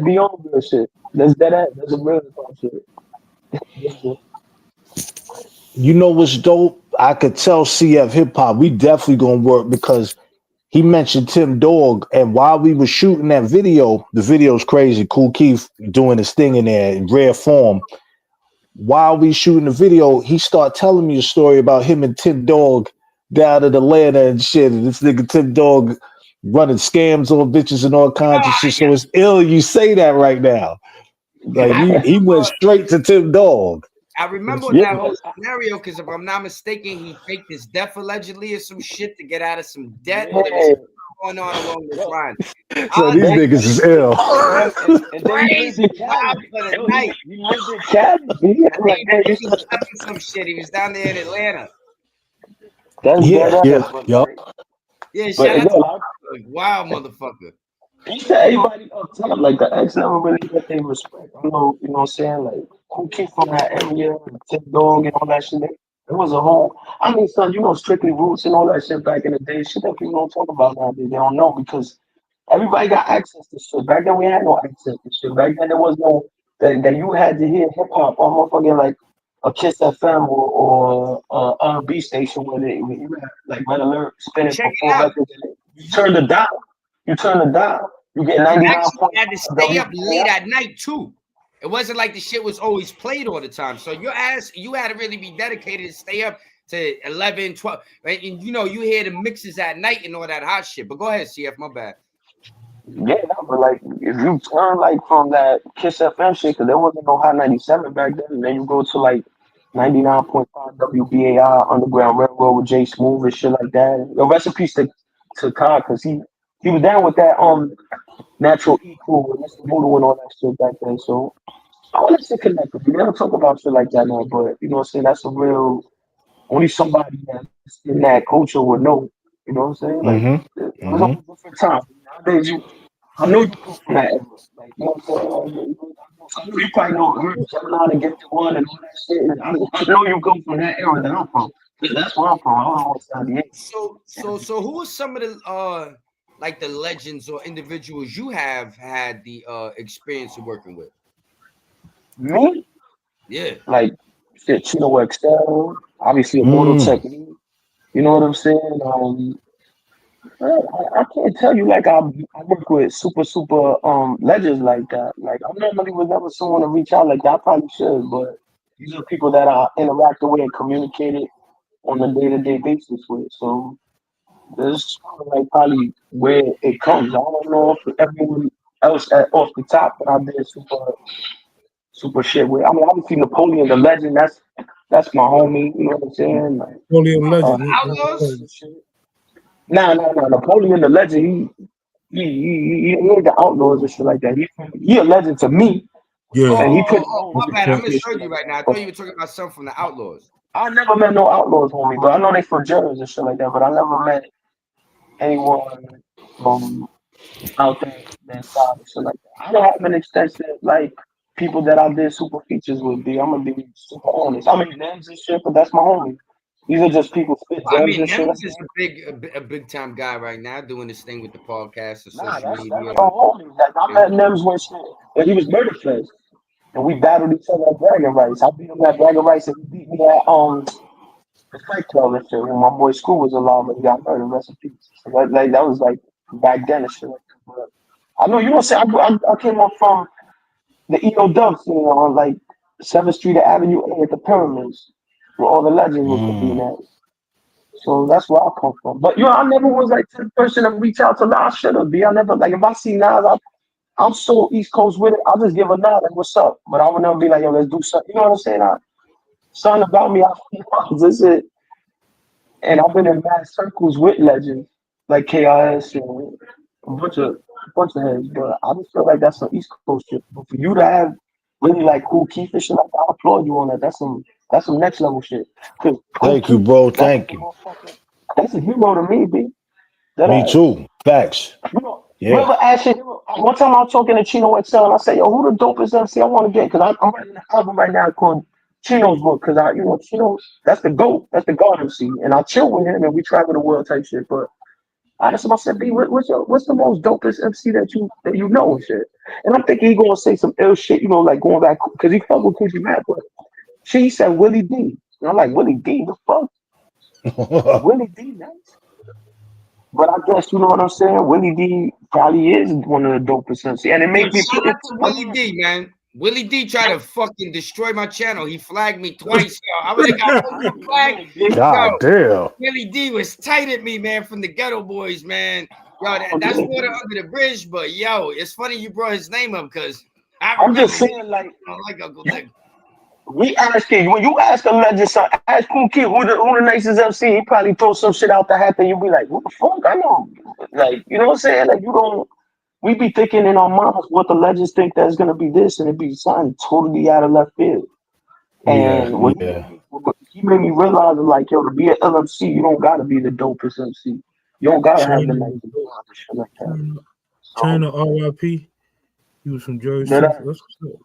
beyond real shit. That's a real shit. You know what's dope? I could tell CF Hip Hop, we definitely gonna work because he mentioned Tim Dog, and while we were shooting that video, the video's crazy. Kool Keith doing his thing in there in rare form. While we shooting the video, he started telling me a story about him and Tim Dog down in Atlanta and shit. And this nigga Tim Dog running scams on bitches and all kinds of shit. So it's ill you say that right now. Like he went straight to Tim Dog. I remember that whole scenario because if I'm not mistaken, he faked his death allegedly or some shit to get out of some debt. Yeah. There was going on along this line. So these niggas is ill. And then he lived in Cali. He lived in Cali. He was some shit. He was down there in Atlanta. That's Yeah, shout out to wow, motherfucker. He said everybody up top, like the X never really get their respect. I know, you know what I'm saying? Like, who came from that area, and Tip Dog and all that shit. It was a whole, I mean, son, you know, Strictly Roots and all that shit back in the day. Shit that people don't talk about nowadays. They don't know because everybody got access to shit. Back then, we had no access to shit. Back then, there was no, that you had to hear hip hop on motherfucking like a Kiss FM or R&B station where you had like Red Alert spinning for 4 records. You turn the dial. You get 99. Actually had to stay up late at night too. It wasn't like the shit was always played all the time. So you had to really be dedicated to stay up to 11, 12. Right? And you know, you hear the mixes at night and all that hot shit. But go ahead, CF, my bad. Yeah, no, but like if you turn like from that Kiss FM shit, because there wasn't no Hot 97 back then, and then you go to like 99.5 WBAI Underground Railroad with Jay Smooth and shit like that. Yo, recipes to Kai, because he was down with that Natural Equal and Mr. Voodoo and all that shit back then. So all that shit connected. We never talk about shit like that now, but you know what I'm saying? That's a real only somebody that's in that culture would know. You know what I'm saying? Like it was a different time. Nowadays I know you come from that era. Like, you know what I'm saying? I know you probably know Gemini and Gifted One and all that shit. And I know you come from that era that I'm from. That's where I'm from. I don't know what's down here. So who are some of the like the legends or individuals you have had the experience of working with? Me? Yeah. Like shit, Chino Excel, obviously Immortal Technique. You know what I'm saying? I can't tell you like I work with super legends like that. Like I normally would never someone to reach out like that. I probably should, but these are people that I interact with and communicate on a day-to-day basis with. So this kind of like probably where it comes. I don't know if everyone else off the top, but I did super shit with. I mean, obviously Napoleon the Legend. That's my homie. You know what I'm saying? Like, Napoleon Legend. Outlaws? No. Napoleon the Legend. He ain't the Outlaws and shit like that. He a legend to me. Yeah. And he put. My bad. I misheard you right now. I thought you were talking about something from the Outlaws. I never met no Outlaws, homie, but I know they from Jersey and shit like that. But I never met anyone from out there side and shit like that. I don't have an extensive like people that I did super features with. B, I'm gonna be super honest. I mean names and shit, but that's my homie. These are just people spit I gems mean, and shit. Nems is a big time guy right now, doing this thing with the podcast and Nah, social that's media. my homie. Like I met Nems when shit when he was Murder Fest. And we battled each other at Dragon Rights. I beat him at Dragon Rights and he beat me at the fight club and shit. When my boy School was alive and he got murdered, rest in peace. So that was like back then and shit like that. But I know you don't say I came up from the EO Dubs, you know, on like 7th Street at Avenue A at the Pyramids, where all the legends were being at. So that's where I come from. But you know, I never was like the person to reach out to Nas. Should have be. I never like if I see Nas, I'm so East Coast with it. I'll just give a nod like, "What's up?" But I would never be like, "Yo, let's do something." You know what I'm saying? Something about me, this it. And I've been in mad circles with legends like KRS and a bunch of heads. But I just feel like that's some East Coast shit. But for you to have really like Cool Keith and shit like that, I applaud you on that. That's some next level shit. 'Cause Kool Thank you, Keith, bro. Thank you. that's a hero to me, B. That Me too. Facts. you Yeah. ever ask him? One time I was talking to Chino XL and I said, "Yo, who the dopest MC I want to get?" Because I'm writing an album right now called Chino's Book. Because Chino, that's the GOAT, that's the God MC, and I chill with him and we travel the world type shit. But I asked him, I said, "B, what's the most dopest MC that you know and shit?" And I'm thinking he gonna say some ill shit, like going back because he fuck with Coogee Mac. But she said Willie D, and I'm like, Willie D, the fuck, Willie D, nice. But I guess you know what I'm saying. Willie D probably is one of the dopest MC, and it Yo, made me shout put out it to to my Willie D, man. Willie D tried to fucking destroy my channel. He flagged me twice, yo. I would have got one more flag. Yo, God damn. Willie D was tight at me, man, from the Ghetto Boys, man. Yo, that's water under the bridge. But yo, it's funny you brought his name up because I I'm remember just saying, like, I like Uncle Nick. we asking when you ask a legend, son, ask Cool Kid who the nicest MC. He probably throw some shit out the hat, and you be like, "What the fuck?" I know, like, you know what I'm saying? Like, you don't. We be thinking in our minds what the legends think that's gonna be this, and it be something totally out of left field. Yeah, And what yeah. he made me realize, like, yo, to be an LMC, you don't gotta be the dopest MC. You don't gotta have the China, nicest vibe and shit like that. So, China RIP. He was from Jersey. that, That's what's up.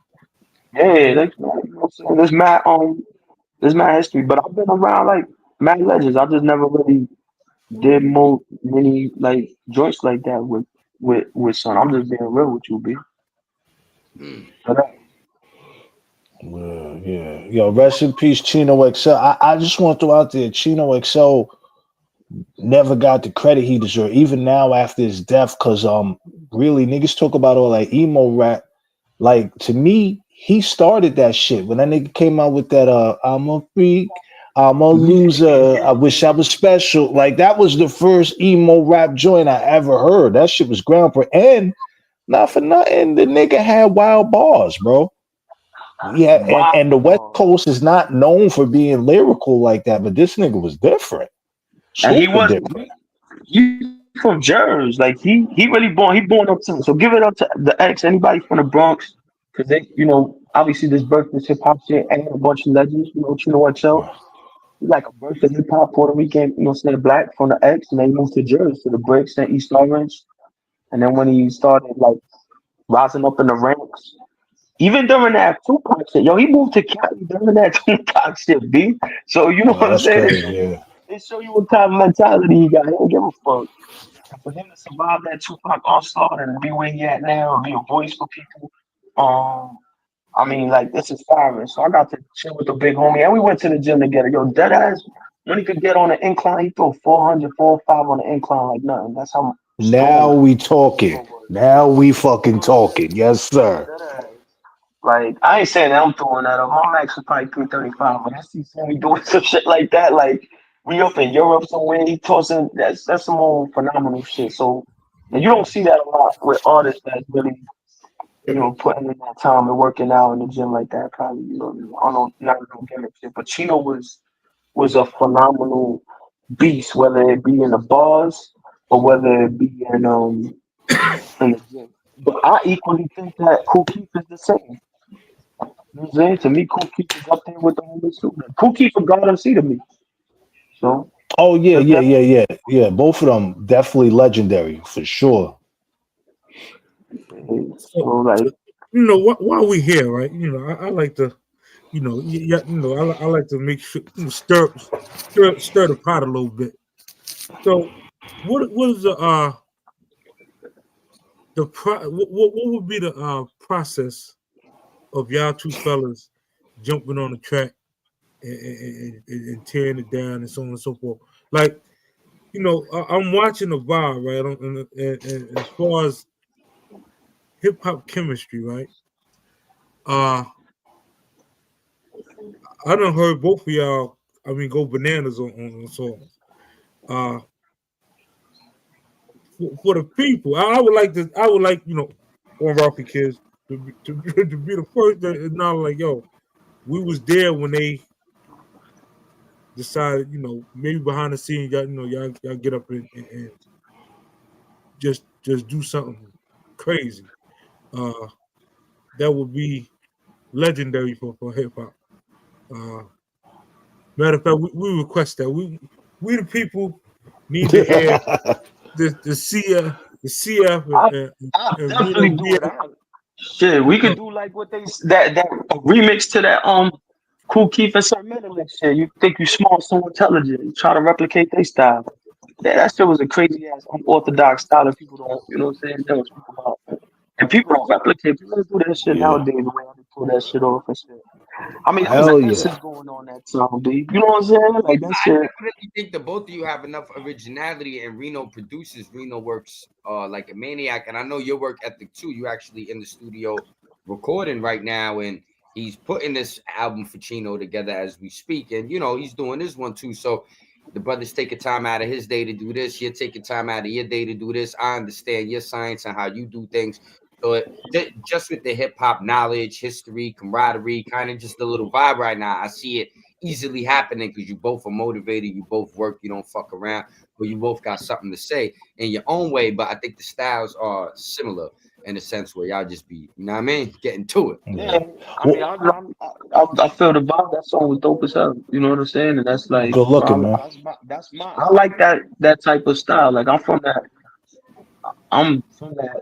yeah, that's, you know what I'm saying? There's mad history, but I've been around like mad legends. I just never really did many like joints like that with son. I'm just being real with you, B. But, Yeah, yeah. Yo, rest in peace, Chino XL. I just want to throw out there, Chino XL never got the credit he deserved, even now after his death, because really niggas talk about all that emo rap. Like, to me, he started that shit. When that nigga came out with that I'm a freak, I'm a loser, I wish I was special. Like, that was the first emo rap joint I ever heard. That shit was groundbreaking. And not for nothing, the nigga had wild bars, bro. Yeah, and the West Coast is not known for being lyrical like that, but this nigga was different. and he Super was different. he from Jersey. Like he really born up to. So give it up to the X. Anybody from the Bronx, because they obviously this birth this hip hop shit and a bunch of legends. XL. He's like a birth of hip hop Puerto Rican. Saying black from the X, and then he moved to Jersey to the Bricks and East Orange. And then when he started like rising up in the ranks, even during that Tupac shit, yo, he moved to Cali during that Tupac shit, B. So you know Yeah, what I'm that's saying? crazy. Yeah. They show you what kind of mentality he got. He don't give a fuck. And for him to survive that Tupac onslaught and be where he at now and be a voice for people, I mean, like, this is firing. So I got to chill with the big homie, and we went to the gym together. Yo, dead ass, when he could get on the incline, he throw 400, 405 on the incline like nothing. That's how Now strong. we talking. Now we fucking talking. Yes, sir. Like, I ain't saying that I'm throwing that up. My max is probably 335, but I see me doing some shit like that. Like, we up in Europe somewhere, he tossing, that's some old phenomenal shit. So, and you don't see that a lot with artists that's really, putting in that time and working out in the gym like that. Probably, I don't know, not no gimmick shit. But Chino was a phenomenal beast, whether it be in the bars or whether it be in the gym. But I equally think that Kool Keith is the same. You know what I'm saying? To me, Kool Keith is up there with the homies too. Kool Keith a God MC to me. So Oh yeah, yeah, yeah, yeah, yeah. Both of them definitely legendary for sure. So like, you know, while we here, right? You know, I like to, you know, I like to make sure stir the pot a little bit. So, what is what would be the process of y'all two fellas jumping on the track and tearing it down and so on and so forth? Like, you know, I'm watching the vibe, right? And as far as hip hop chemistry, right? I done heard both of y'all. I mean, go bananas on songs. For the people, I would like you know, on Ralphie Kids to be the first to acknowledge, like, yo, we was there when they decided, you know, maybe behind the scenes, y'all get up and just do something crazy. That would be legendary for hip hop. Matter of fact, we request that. We the people need to hear the CF I'll definitely do it. Shit, we could do like what they that a remix to that Cool Keith and Sir Menelik shit. You think you smart, so intelligent. You try to replicate their style. That shit was a crazy ass unorthodox style that people don't, you know what I'm saying? They don't speak about. And people don't replicate. People don't do that shit nowadays the way they pull that shit off and shit. I mean, there was an essence going on that song, B. You know what I'm saying? Like that shit. I really think that both of you have enough originality, and Reno produces. Reno works like a maniac, and I know your work ethic too. You actually in the studio recording right now, and he's putting this album for Chino together as we speak, and you know he's doing this one too. So the brother's taking time out of his day to do this. You're taking time out of your day to do this. I understand your science and how you do things. So just with the hip hop knowledge, history, camaraderie, kind of just a little vibe right now, I see it easily happening because you both are motivated, you both work, you don't fuck around, but you both got something to say in your own way. But I think the styles are similar in a sense where y'all just be, you know what I mean, getting to it. Yeah, I mean, I feel the vibe. That song was dope as hell. You know what I'm saying? And that's like, good looking, man. That's my. I like that type of style. Like I'm from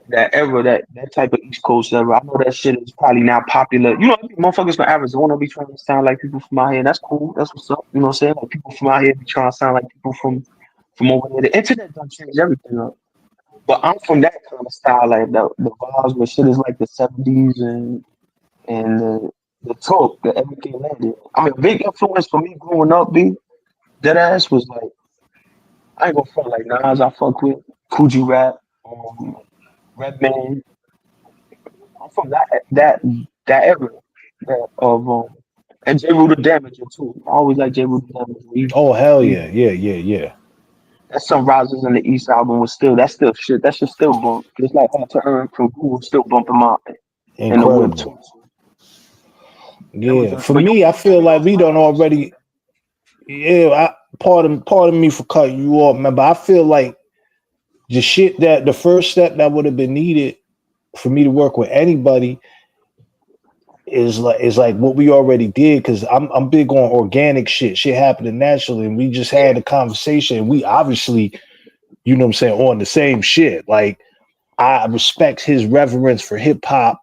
that era, that type of East Coast era. I know that shit is probably now popular. You know, motherfuckers from Arizona be trying to sound like people from out here. That's cool. That's what's up. You know what I'm saying? Like people from out here be trying to sound like people from over there. The internet done changed everything up. But I'm from that kind of style, like the vibes where shit is like the 70s and the talk, the everything landed. I mean, a big influence for me growing up, that ass was like, I ain't gonna front like Nas, I fuck with Coogee Rap, Redman. I'm from that era of and J. Rue the Damager too. I always like J. Rue the Damager. Oh hell yeah. That Sunrises in the East album was that's still shit. That shit still bump. It's like Hard to Earn from Google still bumping my in the whip too. Yeah, for me, I feel like we don't already. Yeah, pardon me for cutting you off, man. But I feel like the shit that the first step that would have been needed for me to work with anybody is like what we already did, because I'm big on organic shit happening naturally, and we just had a conversation. We obviously, you know what I'm saying, on the same shit. Like I respect his reverence for hip hop,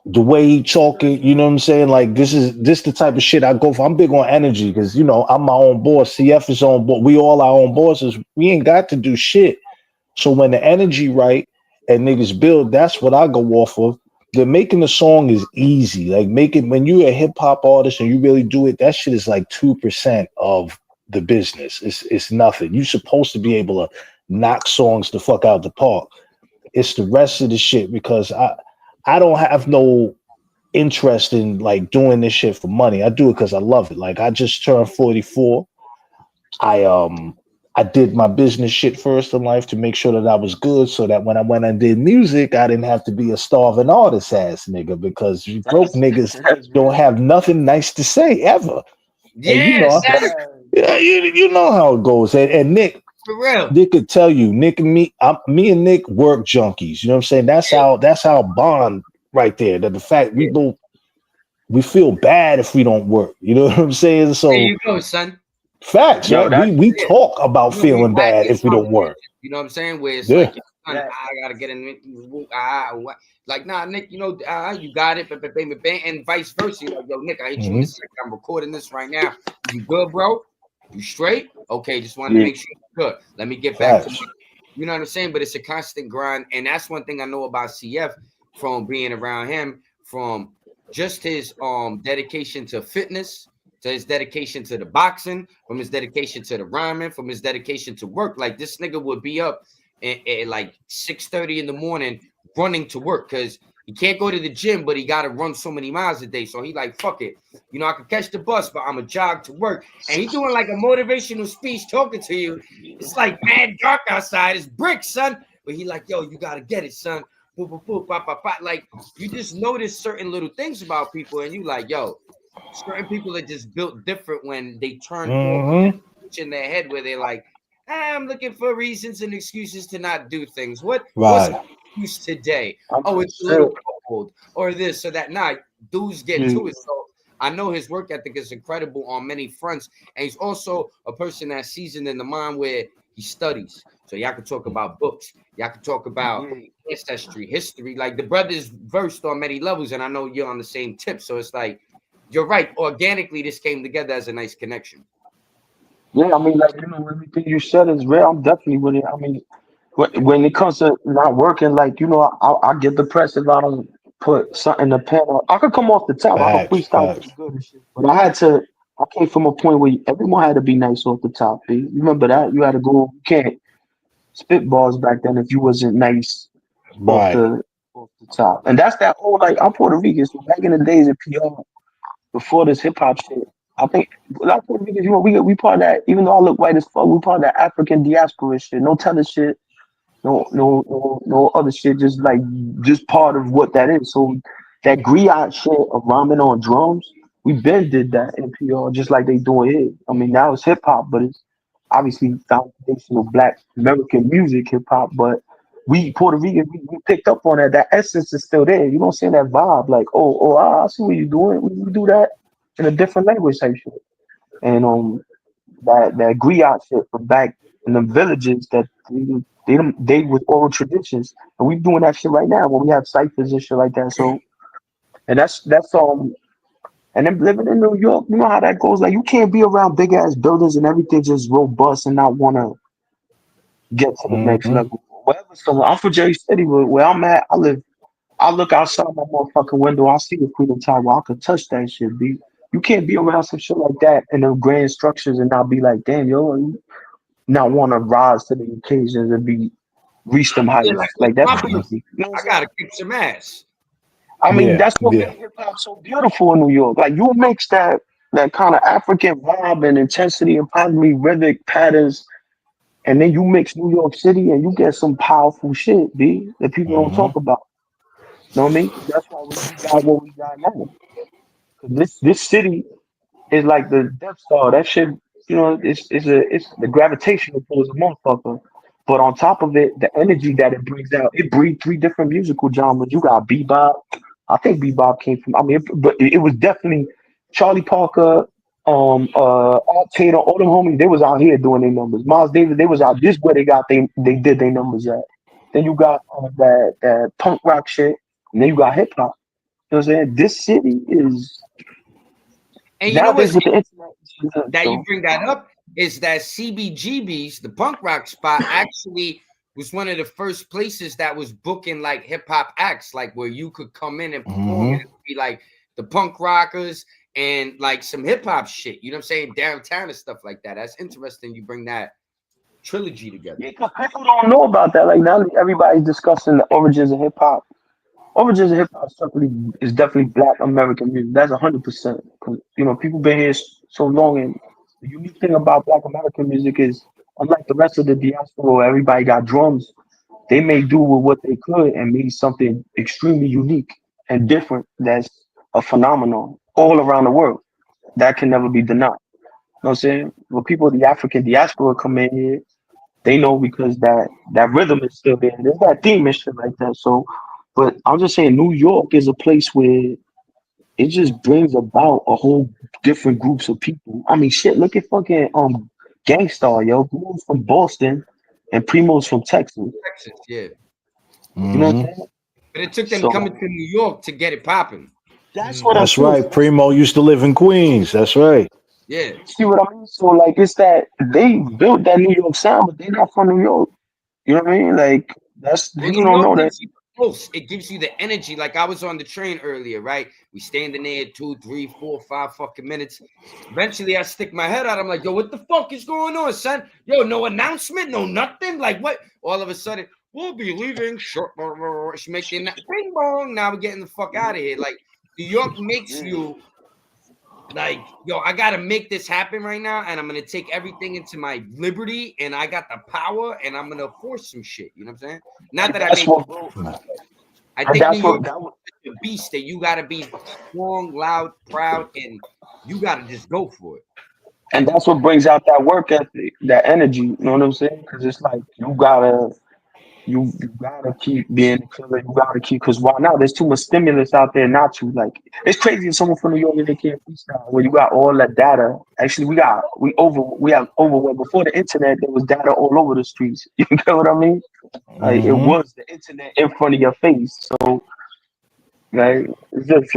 the way he talking, you know what I'm saying? Like this the type of shit I go for. I'm big on energy because you know I'm my own boss. CF is on board. We all our own bosses. We ain't got to do shit. So when the energy right and niggas build, that's what I go off of. The making the song is easy. Like when you're a hip hop artist and you really do it, that shit is like 2% of the business. It's nothing. You're supposed to be able to knock songs the fuck out the park. It's the rest of the shit, because I don't have no interest in like doing this shit for money. I do it because I love it. Like I just turned 44. I did my business shit first in life to make sure that I was good, so that when I went and did music, I didn't have to be a starving artist ass nigga, because you broke niggas don't have nothing nice to say ever. Yes, you know how it goes. And Nick, for real, Nick could tell you, Nick and me and Nick work junkies. You know what I'm saying? That's our bond right there. That the fact we feel bad if we don't work. You know what I'm saying? So there you go, son. Facts, right? We talk about feeling bad if we don't work. You know what I'm saying? Where it's like Yeah. I gotta get in. Like, nah, Nick, you know, you got it, and vice versa. Like, yo, Nick, I hit you in the second. I'm recording this right now. You good, bro? You straight? Okay, just wanted to make sure you're good. Let me get back to my, you know what I'm saying? But it's a constant grind, and that's one thing I know about CF from being around him, from just his dedication to fitness, to his dedication to the boxing, from his dedication to the rhyming, from his dedication to work. Like, this nigga would be up at like 6:30 in the morning running to work because he can't go to the gym, but he got to run so many miles a day. So he like, fuck it. You know, I could catch the bus, but I'm a jog to work. And he doing like a motivational speech talking to you. It's like mad dark outside. It's brick, son. But he like, yo, you got to get it, son. Boop, boop, boop, pop, pop, pop. Like, you just notice certain little things about people and you like, yo, certain people are just built different when they turn in their head where they're like, I'm looking for reasons and excuses to not do things. What's the excuse today? Oh, it's a little cold or this or that. Nah, dudes get to it. So I know his work ethic is incredible on many fronts. And he's also a person that's seasoned in the mind where he studies. So y'all can talk about books. Y'all can talk about ancestry, history. Like, the brother's versed on many levels. And I know you're on the same tip. So it's like, you're right. Organically, this came together as a nice connection. Yeah, I mean, like, you know, everything you said is real. I'm definitely with it. I mean, when it comes to not working, like, you know, I get depressed if I don't put something in the pen. I could come off the top. I can freestyle pretty good and shit. But I came from a point where everyone had to be nice off the top. B. You remember that? You had to go, you can't spit balls back then if you wasn't nice off the top. And that's that whole, like, I'm Puerto Rican, so back in the days of PR, before this hip hop shit, I think a lot of Puerto Ricans, you know, we part of that. Even though I look white as fuck, we part of that African diaspora shit. No telling shit, no other shit. Just part of what that is. So that griot shit of rhyming on drums, we been did that in PR, just like they doing here. I mean, now it's hip hop, but it's obviously foundational Black American music, hip hop. But we Puerto Rican, we picked up on that. That essence is still there. You don't see that vibe, like, I see what you're doing. We do that in a different language type shit. And that griot shit from back in the villages that they with oral traditions, and we doing that shit right now when we have ciphers and shit like that. So, and that's and then living in New York, you know how that goes. Like, you can't be around big ass buildings and everything just robust and not want to get to the next level. Whatever. So I'm from Jersey City, where I'm at. I look outside my motherfucking window. I see the Freedom Tower. I could touch that shit, B. You can't be around some shit like that in the grand structures and not be like, damn, yo, you not want to rise to the occasions and reach them heights. Like that's crazy. You know I gotta kick some ass. I mean, that's what makes hip hop so beautiful in New York. Like, you mix that kind of African vibe and intensity and possibly rhythmic patterns, and then you mix New York City and you get some powerful shit, B, that people don't talk about. You know what I mean? That's why we got what we got now. This city is like the Death Star. That shit, you know, it's the gravitational pull is a motherfucker. But on top of it, the energy that it brings out, it breeds three different musical genres. You got bebop. I think bebop came from. I mean, but it was definitely Charlie Parker, Art Taylor, all them homies. They was out here doing their numbers. Miles Davis, they was out. This where they did their numbers at. Then you got that punk rock shit, and then you got hip hop. You know what I'm saying? This city is. And you know what's with the internet that you bring that up is that CBGB's, the punk rock spot, actually was one of the first places that was booking like hip hop acts, like where you could come in and perform and be like the punk rockers and like some hip hop shit. You know what I'm saying? Downtown and stuff like that. That's interesting. You bring that trilogy together. Yeah, because people don't know about that. Like, now everybody's discussing the origins of hip hop. Origins of hip hop is definitely Black American music. That's 100%. Because, you know, people been here so long, and the unique thing about Black American music is, unlike the rest of the diaspora, where everybody got drums, they may do with what they could and made something extremely unique and different. That's a phenomenon all around the world that can never be denied. You know what I'm saying? When people of the African diaspora come in here, they know because that rhythm is still there. There's that theme and shit like that. So, but I'm just saying, New York is a place where it just brings about a whole different groups of people. I mean, shit. Look at fucking Gangstar, yo. Who's from Boston, and Primo's from Texas. Texas, yeah. You know what I'm saying? But it took them So- coming to New York to get it popping. That's what That's I'm saying. right. Primo used to live in Queens. That's right. Yeah. See what I mean? So like, it's that they built that New York sound, but they're not from New York. You know what I mean? Like, that's Well, people New don't York know that. gives you the pulse. It gives you the energy. Like I was on the train earlier, right? We standing there 2, 3, 4, 5 fucking minutes. Eventually, I stick my head out. I'm like, yo, what the fuck is going on, son? Yo, no announcement, no nothing. Like what? All of a sudden, we'll be leaving. She makes the bing bong. Now we're getting the fuck out of here. Like New York makes you like, yo, I gotta make this happen right now, and I'm gonna take everything into my liberty, and I got the power, and I'm gonna force some shit. You know what I'm saying? Not that I That's made. what. I think That's New what. York is a beast that you gotta be strong, loud, proud, and you gotta just go for it. And that's what brings out that work ethic, that energy. You know what I'm saying? Because it's like you gotta keep being the killer. You gotta keep, because why not? There's too much stimulus out there not to. Like, it's crazy if someone from New York and they can't freestyle. Where you got all that data. Actually, we have over before the internet. There was data all over the streets. You get what I mean? Like, it was the internet in front of your face. So like, it's just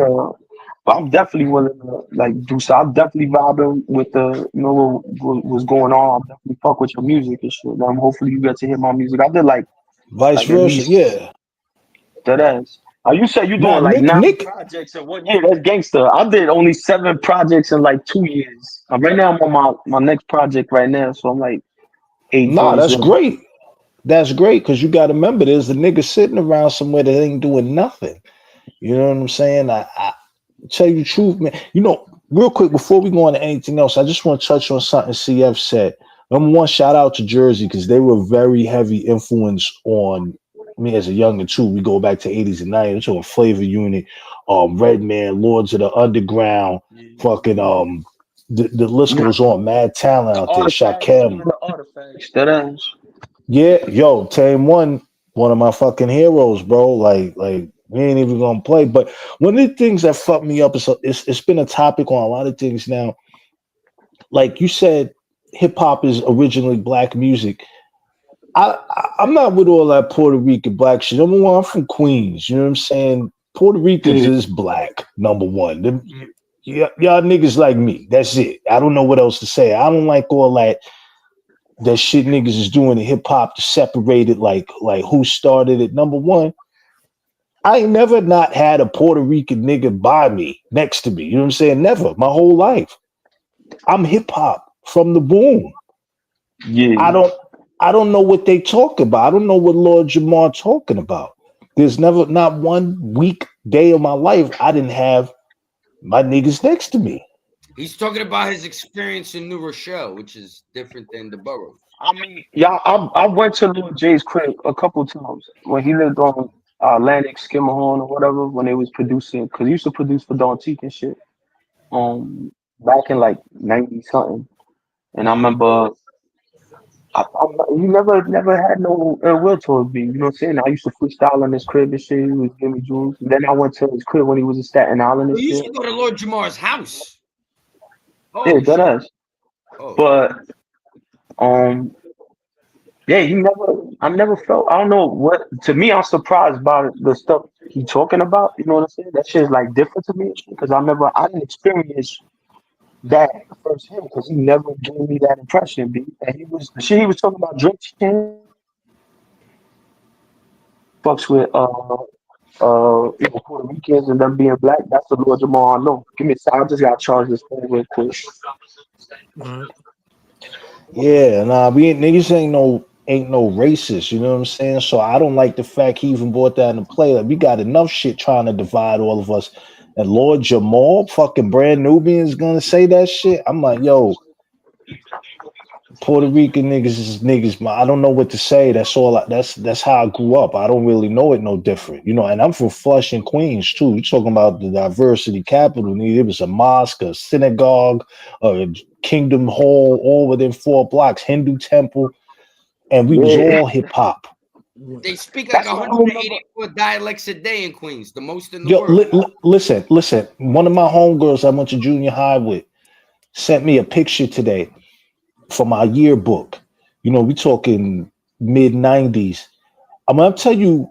but I'm definitely willing to like do so. I'm definitely vibing with the what's going on. I'm definitely fuck with your music and shit. Hopefully you get to hear my music. I did like Vice at versa. least Yeah. that ass. You said you Nah, doing like nine Nick. projects in 1 year. That's gangster. I did only 7 projects in like 2 years. Right now I'm on my next project right now, so I'm like 8 Nah, days that's in. great. That's great because you got to remember there's a nigga sitting around somewhere that ain't doing nothing. You know what I'm saying? I tell you the truth, man. You know, real quick before we go on to anything else, I just want to touch on something CF said. Number one, shout out to Jersey because they were very heavy influence on me as a youngin' too. We go back to 80s and 90s. We're talking Flavor Unit, Redman, Lords of the Underground, fucking the list goes on. Mad talent out there. Shakem. The artifacts. That ass. Yeah, yo, Tame one of my fucking heroes, bro. Like we ain't even gonna play. But one of the things that fucked me up is it's been a topic on a lot of things now. Like you said, hip hop is originally black music. I'm not with all that Puerto Rican black shit. Number one, I'm from Queens. You know what I'm saying? Puerto Ricans is black. Number one, y'all niggas like me. That's it. I don't know what else to say. I don't like all that shit niggas is doing in hip hop to separate it. Like who started it? Number one, I ain't never not had a Puerto Rican nigga by me next to me. You know what I'm saying? Never. My whole life. I'm hip hop from the womb. Yeah. I don't know what they talk about. I don't know what Lord Jamar talking about. There's never not one week day of my life I didn't have my niggas next to me. He's talking about his experience in New Rochelle, which is different than the borough. I mean, yeah, I went to Lil J's crib a couple times when he lived on Atlantic, Skimmerhorn, or whatever, when they was producing, because he used to produce for Don Teak and shit. Back in like 90 something, and I remember he never had no will towards me. You know what I'm saying? I used to freestyle on his crib and shit. He was giving me jewels. And then I went to his crib when he was in Staten Island and You used shit. to go to Lord Jamar's house. Yeah, Holy that shit. ass. Oh. But yeah, I never felt, I don't know what, to me, I'm surprised by the stuff he talking about. You know what I'm saying? That shit is like different to me because I didn't experience that firsthand because he never gave me that impression, B. And the shit he was talking about drinking, fucks with, Puerto Ricans and them being black. That's the Lord Jamal I know. Give me a second. I just got to charge this phone real quick. Yeah, nah, niggas ain't no racist, you know what I'm saying? So I don't like the fact he even brought that into play. Like we got enough shit trying to divide all of us. And Lord Jamal, fucking Brand Nubian, is gonna say that shit. I'm like, yo, Puerto Rican niggas is niggas, man. I don't know what to say. That's all. That's how I grew up. I don't really know it no different, you know. And I'm from Flushing, Queens too. You're talking about the diversity capital. It was a mosque, a synagogue, a Kingdom Hall, all within 4 blocks. Hindu temple, and we was all hip hop. They speak like 184 dialects a day in Queens, the most in the Yo, world. listen. One of my homegirls I went to junior high with sent me a picture today for my yearbook. You know, we talking mid 90s. I'm gonna tell you,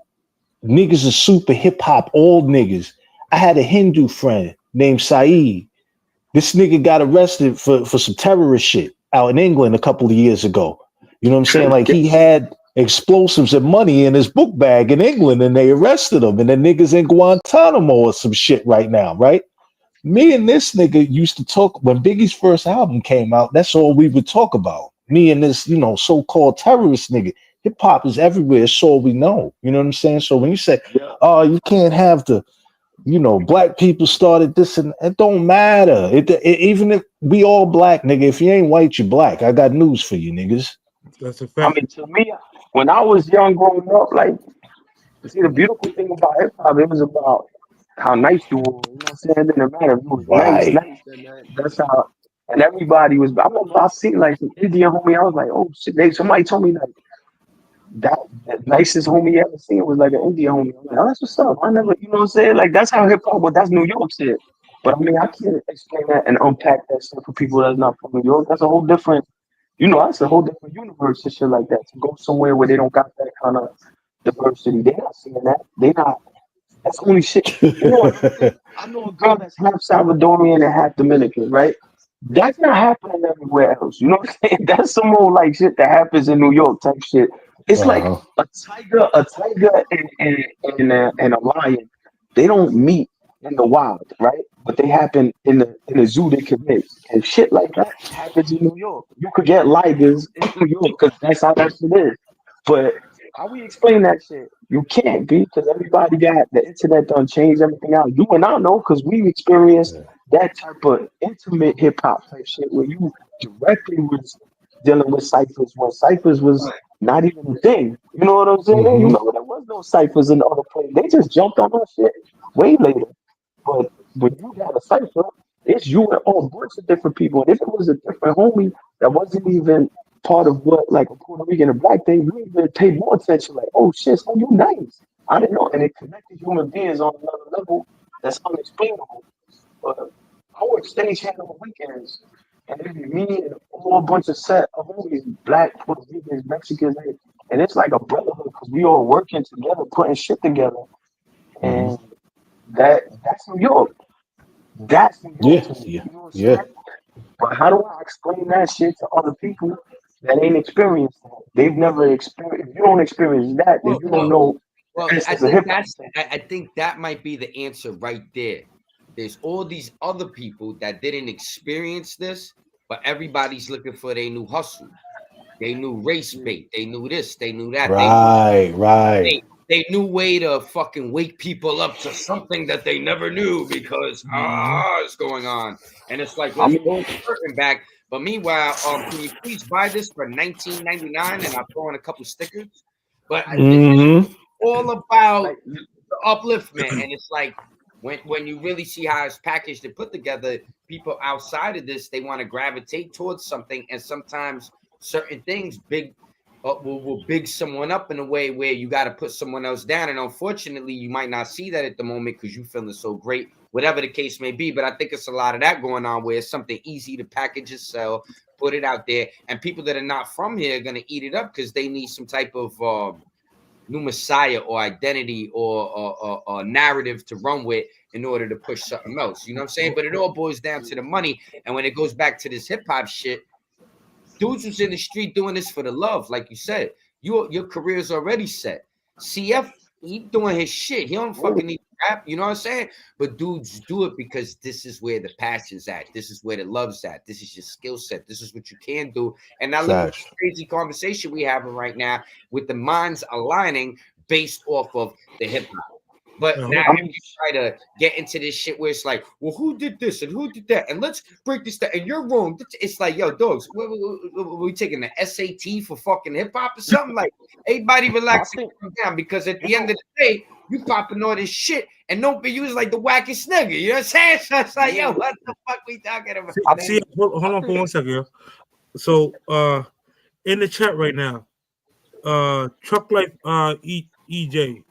niggas is super hip hop, old niggas. I had a Hindu friend named Saeed. This nigga got arrested for some terrorist shit out in England a couple of years ago. You know what I'm saying? Like he had explosives and money in his book bag in England and they arrested him. And the nigga's in Guantanamo or some shit right now, right? Me and this nigga used to talk when Biggie's first album came out. That's all we would talk about. Me and this, you know, so-called terrorist nigga. Hip hop is everywhere. It's all we know. You know what I'm saying? So when you say, oh, you can't have the, you know, black people started this and it don't matter. Even if we all black, nigga, if you ain't white, you black. I got news for you, niggas. That's a I fact. mean, to me, when I was young growing up, like, see, the beautiful thing about hip hop, it was about how nice you were. You know what I'm saying? It didn't matter if you was Right. nice, and that's how. And everybody was. I remember I seen like some Indian homie. I was like, oh shit. Somebody told me like that the nicest homie you ever seen was like an Indian homie. I'm like, oh, that's what's up. I never, you know what I'm saying? Like that's how hip hop. But that's New York shit. But I mean, I can't explain that and unpack that shit for people that's not from New York. That's a whole different. You know, that's a whole different universe and shit like that. To go somewhere where they don't got that kind of diversity, they're not seeing that. They not. That's only shit. You know what? I know a girl that's half Salvadorian and half Dominican, right? That's not happening everywhere else. You know what I'm saying? That's some old like shit that happens in New York type shit. It's like a tiger, and a lion. They don't meet in the wild, right? But they happen in the zoo. They can mix and shit like that happens in New York. You could get ligers in New York because that's how that shit is. But how we explain that shit? You can't be because everybody got the internet done changed everything out. You and I know because we experienced that type of intimate hip hop type shit where you directly was dealing with ciphers when ciphers was not even a thing. You know what I'm saying? You know there was no ciphers in the other place. They just jumped on that shit way later. But when you got a cipher, it's you and all bunch of different people. And if it was a different homie that wasn't even part of what like a Puerto Rican and black thing, you even pay more attention. Like, oh shit, so you nice. I didn't know, and it connected human beings on another level that's unexplainable. But I work stagehand on the weekends, and it'd be me and a whole bunch of set of homies, black, Puerto Ricans, Mexicans, and it's like a brotherhood because we all working together, putting shit together, and that's New York. That's New York to me. You know what I'm saying? But how do I explain that shit to other people that ain't experienced that? They've never experienced. If you don't experience that, then you don't know. Well, I think that might be the answer right there. There's all these other people that didn't experience this, but everybody's looking for their new hustle. They knew race bait. They knew this. They knew that. They knew way to fucking wake people up to something that they never knew because it's going on. And it's like, let's pull the curtain back. But meanwhile, can you please buy this for $19.99 and I'll throw in a couple stickers? But this is all about the upliftment. And it's like when you really see how it's packaged and put together, people outside of this, they want to gravitate towards something. And sometimes certain things will big someone up in a way where you got to put someone else down. And unfortunately, you might not see that at the moment because you're feeling so great, whatever the case may be. But I think it's a lot of that going on where it's something easy to package and sell, put it out there. And people that are not from here are going to eat it up because they need some type of new messiah or identity or narrative to run with in order to push something else. You know what I'm saying? But it all boils down to the money. And when it goes back to this hip hop shit, dudes who's in the street doing this for the love, like you said. Your career's already set. CF, he doing his shit. He don't fucking need rap, you know what I'm saying? But dudes do it because this is where the passion's at. This is where the love's at. This is your skill set. This is what you can do. And now look at this crazy conversation we having right now with the minds aligning based off of the hip hop. But now if you try to get into this shit where it's like, well, who did this and who did that? And let's break this down. And you're wrong. It's like, yo, dogs, we taking the SAT for fucking hip hop or something? Like, everybody relax and calm down because at the end of the day, you popping all this shit and don't be used like the wackest nigga. You know what I'm saying? So it's like, yo, what the fuck we talking about? See, hold on for 1 second, yo. So in the chat right now, Truck Life EJ.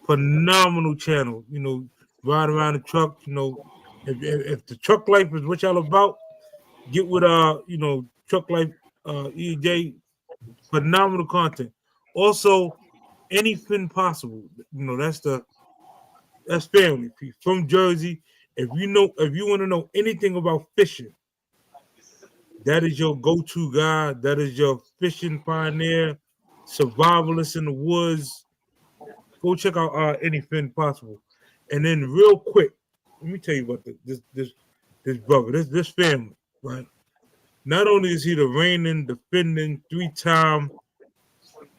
Phenomenal channel, you know, ride around the truck, you know, if the truck life is what y'all about, get with you know, Truck Life EJ, phenomenal content. Also, anything possible. You know, that's family from Jersey. If you want to know anything about fishing, that is your go-to guy. That is your fishing pioneer, survivalist in the woods. Go check out anything possible. And then real quick, let me tell you about this brother, this family, right? Not only is he the reigning, defending, 3-time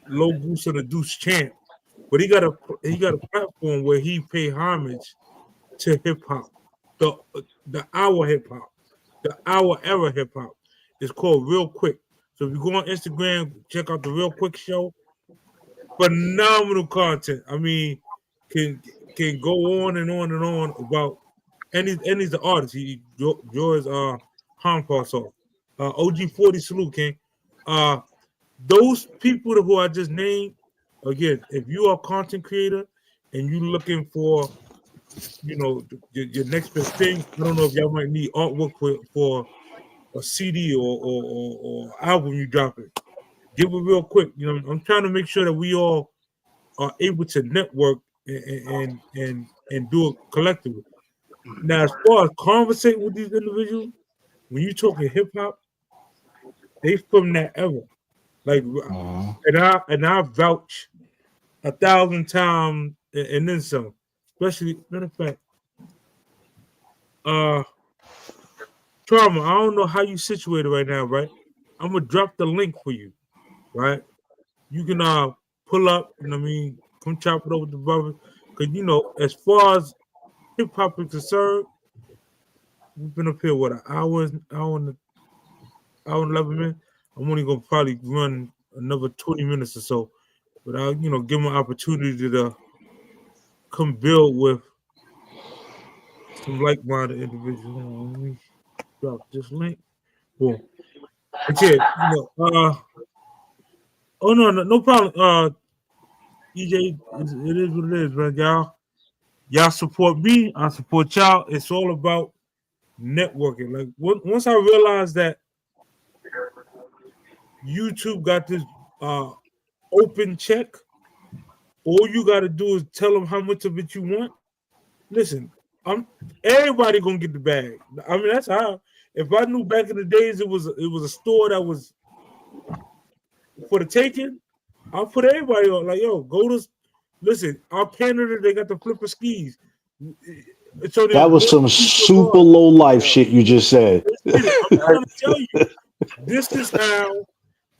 low goose and the deuce champ, but he got a platform where he pay homage to hip hop, the our hip hop, the our era hip hop. It's called Real Quick. So if you go on Instagram, check out the Real Quick show. Phenomenal content. I mean, can go on and on and on about, and he's the artist. He draws Harmful song. OG40 salute, King. Those people who I just named, again, if you are a content creator and you're looking for, you know, your next best thing, I don't know if y'all might need artwork for a CD or album you drop it. Give it real quick. You know, I'm trying to make sure that we all are able to network and do it collectively. Now, as far as conversating with these individuals, when you're talking hip hop, they from that era. Like, and I vouch 1,000 times and then some. Especially, matter of fact, Trauma, I don't know how you situated right now, right? I'm gonna drop the link for you, right? You can pull up, you know what I mean, come chop it over with the brother. Cause you know, as far as hip hop is concerned, we've been up here what, an hour and 11 minutes. I'm only gonna probably run another 20 minutes or so, but I'll, you know, give them an opportunity to come build with some like-minded individuals. Let me drop this link. Boom. But yeah, you know, oh no problem. EJ, it is what it is, man. Y'all support me, I support y'all. It's all about networking. Like once I realized that YouTube got this open check, all you got to do is tell them how much of it you want. Listen, everybody gonna get the bag. I mean, that's how. If I knew back in the days it was a store that was for the taking, I'll put everybody on. Like, yo, go to listen. Our Canada, they got the flipper skis. So that was some super low life shit you just said. I'm trying to tell you, this is how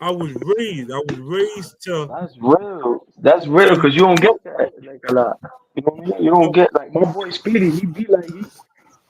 I was raised. I was raised to. That's real. That's real because you don't get that like a lot. You know what I mean? You don't get like my boy Speedy. He be like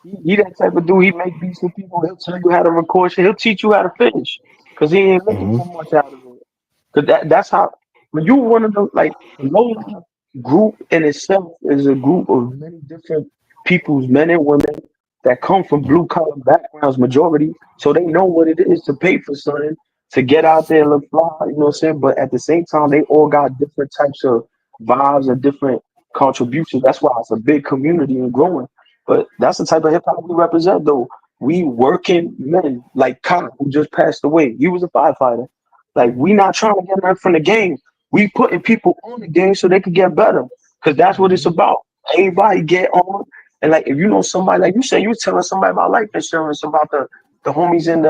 he that type of dude. He make beats with people. He'll tell you how to record shit. He'll teach you how to finish because he ain't looking for much out of it. Because that's how when you one of the like the low life group in itself is a group of many different people's men and women that come from blue collar backgrounds, majority, so they know what it is to pay for something, to get out there and look fly, you know what I'm saying? But at the same time, they all got different types of vibes and different contributions. That's why it's a big community and growing. But that's the type of hip hop we represent, though. We working men like Kyle, who just passed away. He was a firefighter. Like, we not trying to get nothing from the game. We putting people on the game so they could get better. Because that's what it's about. Everybody get on. And like if you know somebody, like you said, you was telling somebody about life insurance, about the homies in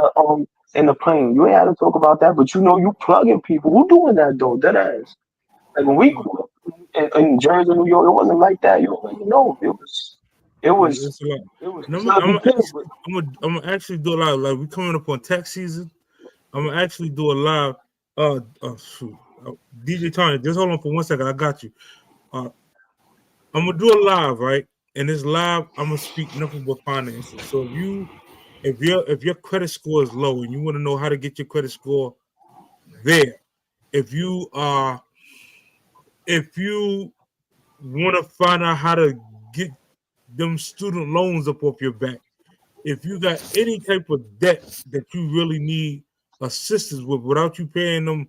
the plane. You ain't had to talk about that, but you know you plugging people. Who doing that though? That ass. Like when we grew up in Jersey, New York, it wasn't like that. You don't even know. It was I'm gonna actually do a live. Like we coming up on tax season. I'm gonna actually do a live. Shoot. DJ Tony, just hold on for 1 second. I got you. I'm gonna do a live, right? In this live, I'm gonna speak nothing but finances. So if your credit score is low and you want to know how to get your credit score there, if you want to find out how to get them student loans up off your back, if you got any type of debt that you really need assistance with without you paying them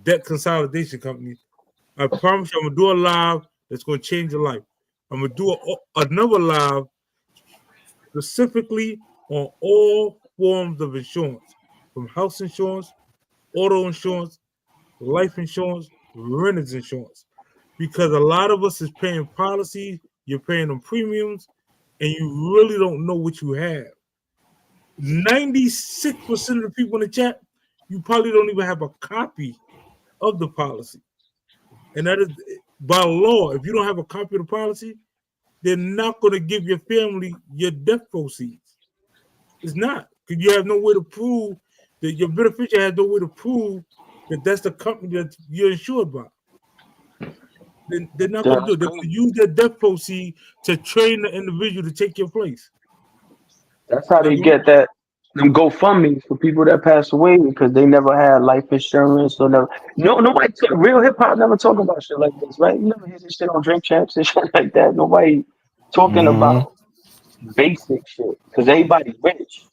debt consolidation companies, I promise you I'm gonna do a live that's gonna change your life. I'm gonna do another live specifically on all forms of insurance, from house insurance, auto insurance, life insurance, renter's insurance, because a lot of us is paying policies, you're paying them premiums, and you really don't know what you have. 96% of the people in the chat, you probably don't even have a copy of the policy. And that is by law. If you don't have a copy of the policy, they're not going to give your family your death proceeds. It's not, because you have no way to prove that your beneficiary has no way to prove that that's the company that you're insured by. They're not going to do it. They're going to use their death proceed to train the individual to take your place. That's how they get that them GoFundMes for people that pass away because they never had life insurance or never. Nobody real hip hop never talking about shit like this, right? You never hear this shit on Drink Champs and shit like that. Nobody talking about basic shit because everybody rich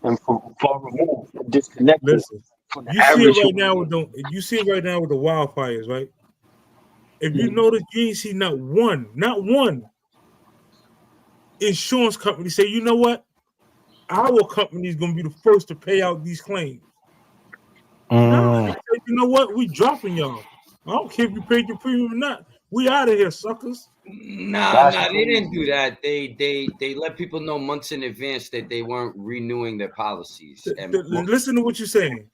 and far removed and disconnected. Listen, you see it right now with the wildfires, right? If you notice, you ain't see not one insurance company say, you know what? Our company is going to be the first to pay out these claims. No, they say, you know what? We dropping y'all. I don't care if you paid your premium or not. We out of here, suckers. Nah, they didn't do that. They let people know months in advance that they weren't renewing their policies. And listen to what you're saying.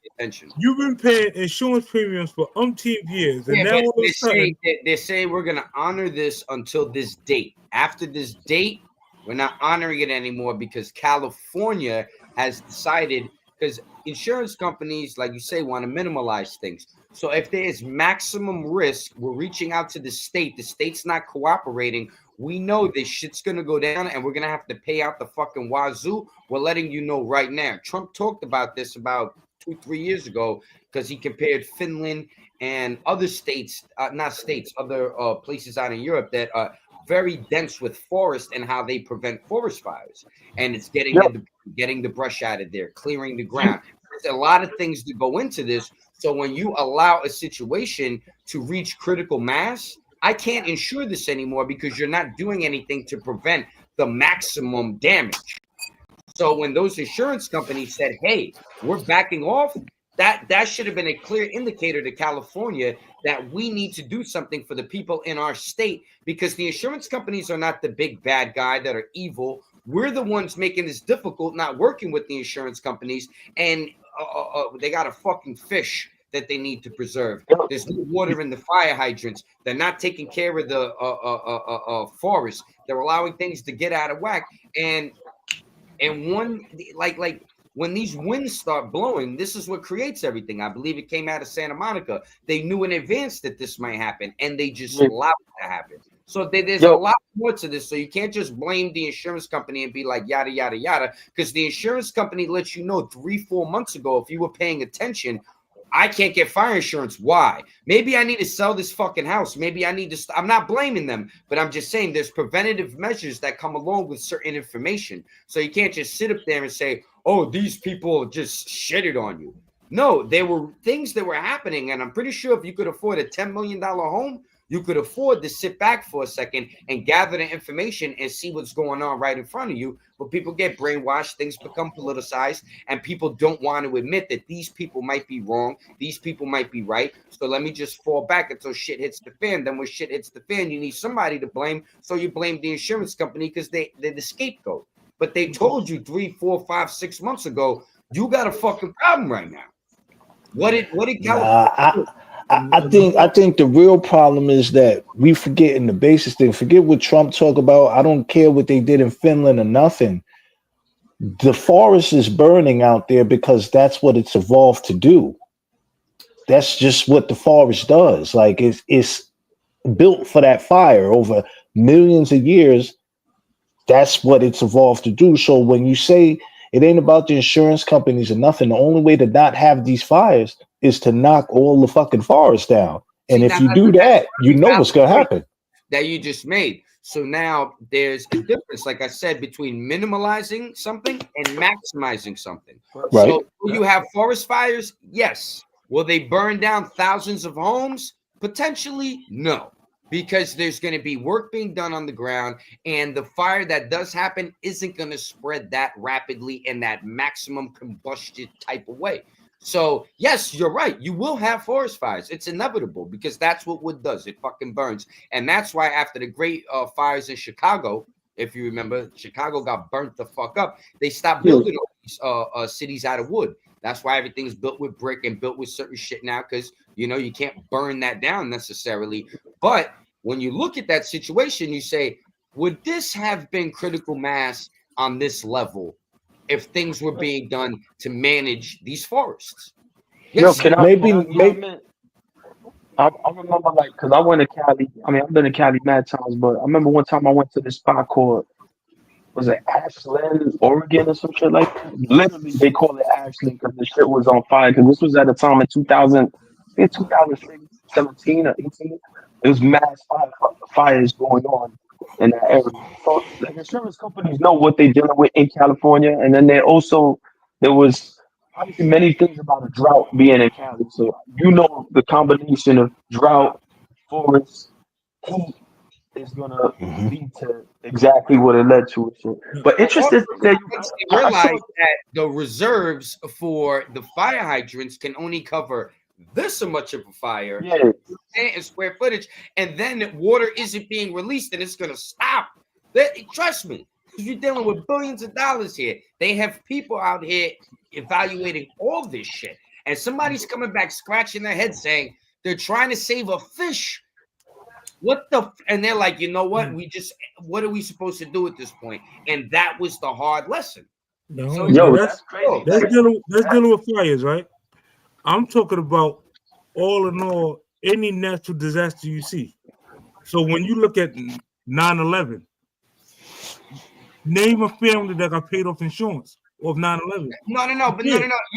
You've been paying insurance premiums for umpteen years, and now all of a sudden they're saying we're going to honor this until this date. After this date, we're not honoring it anymore because California has decided, because insurance companies, like you say, want to minimize things. So if there is maximum risk, we're reaching out to the state. The state's not cooperating. We know this shit's going to go down and we're going to have to pay out the fucking wazoo. We're letting you know right now. Trump talked about this about 2-3 years ago because he compared Finland and other states, other places out in Europe that are very dense with forest and how they prevent forest fires. And it's getting the brush out of there, clearing the ground. There's a lot of things that go into this. So when you allow a situation to reach critical mass, I can't insure this anymore because you're not doing anything to prevent the maximum damage. So when those insurance companies said, hey, we're backing off, that should have been a clear indicator to California that we need to do something for the people in our state, because the insurance companies are not the big bad guy that are evil. We're the ones making this difficult, not working with the insurance companies, and they got a fucking fish that they need to preserve. There's no water in the fire hydrants. They're not taking care of the forest. They're allowing things to get out of whack. And one, like when these winds start blowing, this is what creates everything. I believe it came out of Santa Monica. They knew in advance that this might happen, and they just allowed it to happen. So there's a lot more to this. So you can't just blame the insurance company and be like, yada, yada, yada, because the insurance company lets you know 3-4 months ago, if you were paying attention, I can't get fire insurance. Why? Maybe I need to sell this fucking house. Maybe I need to. I'm not blaming them, but I'm just saying there's preventative measures that come along with certain information. So you can't just sit up there and say, oh, these people just shitted on you. No, there were things that were happening. And I'm pretty sure if you could afford a $10 million home, you could afford to sit back for a second and gather the information and see what's going on right in front of you. But people get brainwashed, things become politicized, and people don't want to admit that these people might be wrong, these people might be right. So let me just fall back until shit hits the fan. Then when shit hits the fan, you need somebody to blame. So you blame the insurance company because they're the scapegoat. But they told you 3, 4, 5, 6 months ago, you got a fucking problem right now. What did California? I think the real problem is that we forgetting the basic thing. Forget what Trump talk about. I don't care what they did in Finland or nothing. The forest is burning out there because that's what it's evolved to do. That's just what the forest does. Like it's built for that fire over millions of years. That's what it's evolved to do. So when you say it ain't about the insurance companies or nothing, the only way to not have these fires is to knock all the fucking forests down. And if you do that, you know what's going to happen. That you just made. So now there's a difference, like I said, between minimalizing something and maximizing something. Right. So will you have forest fires? Yes. Will they burn down thousands of homes? Potentially, no. Because there's going to be work being done on the ground, and the fire that does happen isn't going to spread that rapidly in that maximum combustion type of way. So yes, you're right. You will have forest fires. It's inevitable because that's what wood does. It fucking burns. And that's why after the great fires in Chicago, if you remember, Chicago got burnt the fuck up. They stopped building all these cities out of wood. That's why everything's built with brick and built with certain shit now, because you know you can't burn that down necessarily. But when you look at that situation, you say, would this have been critical mass on this level if things were being done to manage these forests? Yo, can I Maybe- I remember, like, because I went to Cali. I mean, I've been to Cali mad times, but I remember one time I went to this spot called, was it Ashland, Oregon, or some shit like that? Literally, they call it Ashland because the shit was on fire. Because this was at a time in 2000, I think 2017 or 18. It was mass fires going on in that area. So, like, insurance companies know what they're dealing with in California, and then there was obviously many things about a drought being in Cali. So you know the combination of drought, forest, heat is gonna lead to exactly what it led to. So, but interested that Once they realize that the reserves for the fire hydrants can only cover this much of a fire and square footage, and then water isn't being released, and it's gonna stop. Trust me, because you're dealing with billions of dollars here. They have people out here evaluating all this shit, and somebody's coming back scratching their head saying they're trying to save a fish. What the? And they're like, you know what? What are we supposed to do at this point? And that was the hard lesson. No, Yo, that's crazy. That's dealing with fires, right? I'm talking about all in all, any natural disaster you see. So when you look at 9/11, name a family that got paid off insurance of 9/11. But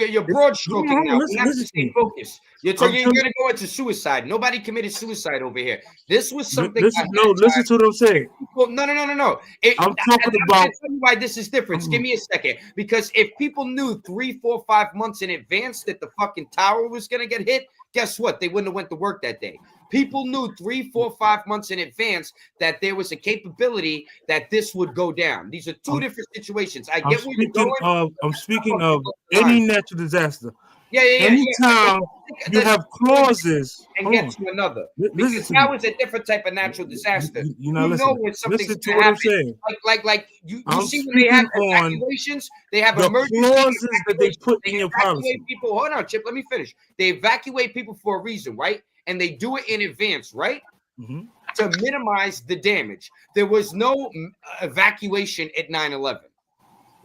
you're broad stroking now. We have to stay focused. You're going to go into suicide. Nobody committed suicide over here. This was something. Listen to what I'm saying. Well, no. I'm talking about. I'll tell you why this is different. Give me a second. Because if people knew 3, 4, 5 months in advance that the fucking tower was going to get hit, guess what? They wouldn't have went to work that day. People knew 3, 4, 5 months in advance that there was a capability that this would go down. These are two different situations. I get where you're going. I'm speaking of any natural disaster. Yeah. Anytime you have clauses. And get to another. Because now it's a different type of natural disaster. You know when something's listen to going what to I'm happen. saying. Like you see when they have evacuations, they have the emergency clauses that they put in your evacuate policy. people. Hold on, Chip. Let me finish. They evacuate people for a reason, right? And they do it in advance, right? To minimize the damage. There was no evacuation at 9/11.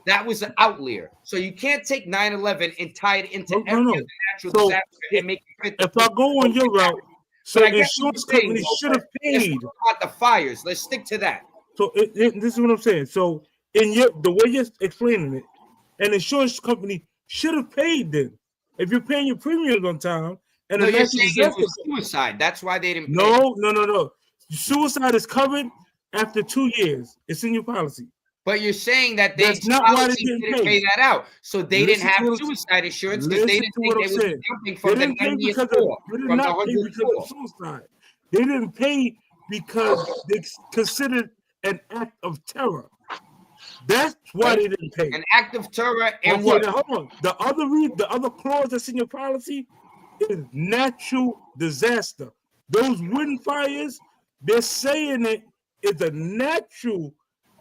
That was an outlier. So you can't take 9/11 and tie it into every other natural disaster and make it fit. If I go on your route, so insurance companies should have paid. About the fires. Let's stick to that. So this is what I'm saying. So the way you're explaining it, an insurance company should have paid then. If you're paying your premiums on time, and you're saying it was suicide. That's why they didn't pay. No. Suicide is covered after 2 years. It's in your policy. But you're saying that they didn't pay that out. So they didn't have suicide insurance because they didn't think they were jumping from the 94, from the 104. Suicide. They didn't pay because they considered an act of terror. That's why they didn't pay. An act of terror and what? Now, hold on. The other clause that's in your policy is natural disaster. Those wind fires, they're saying it is a natural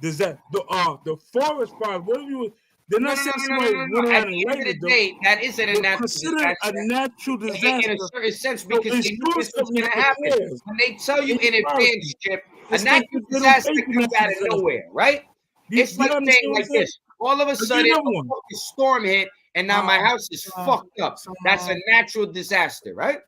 disaster. The forest fire, they're not saying somebody went At around the and end of lighted the day, that isn't a natural disaster. disaster. A natural disaster. In a certain sense, because they knew this was going to happen. When they tell you in advance, Chip, a natural disaster comes out of nowhere, right? It's like saying like this. All of a sudden, a fucking storm hit, and now my house is fucked up. That's a natural disaster, right?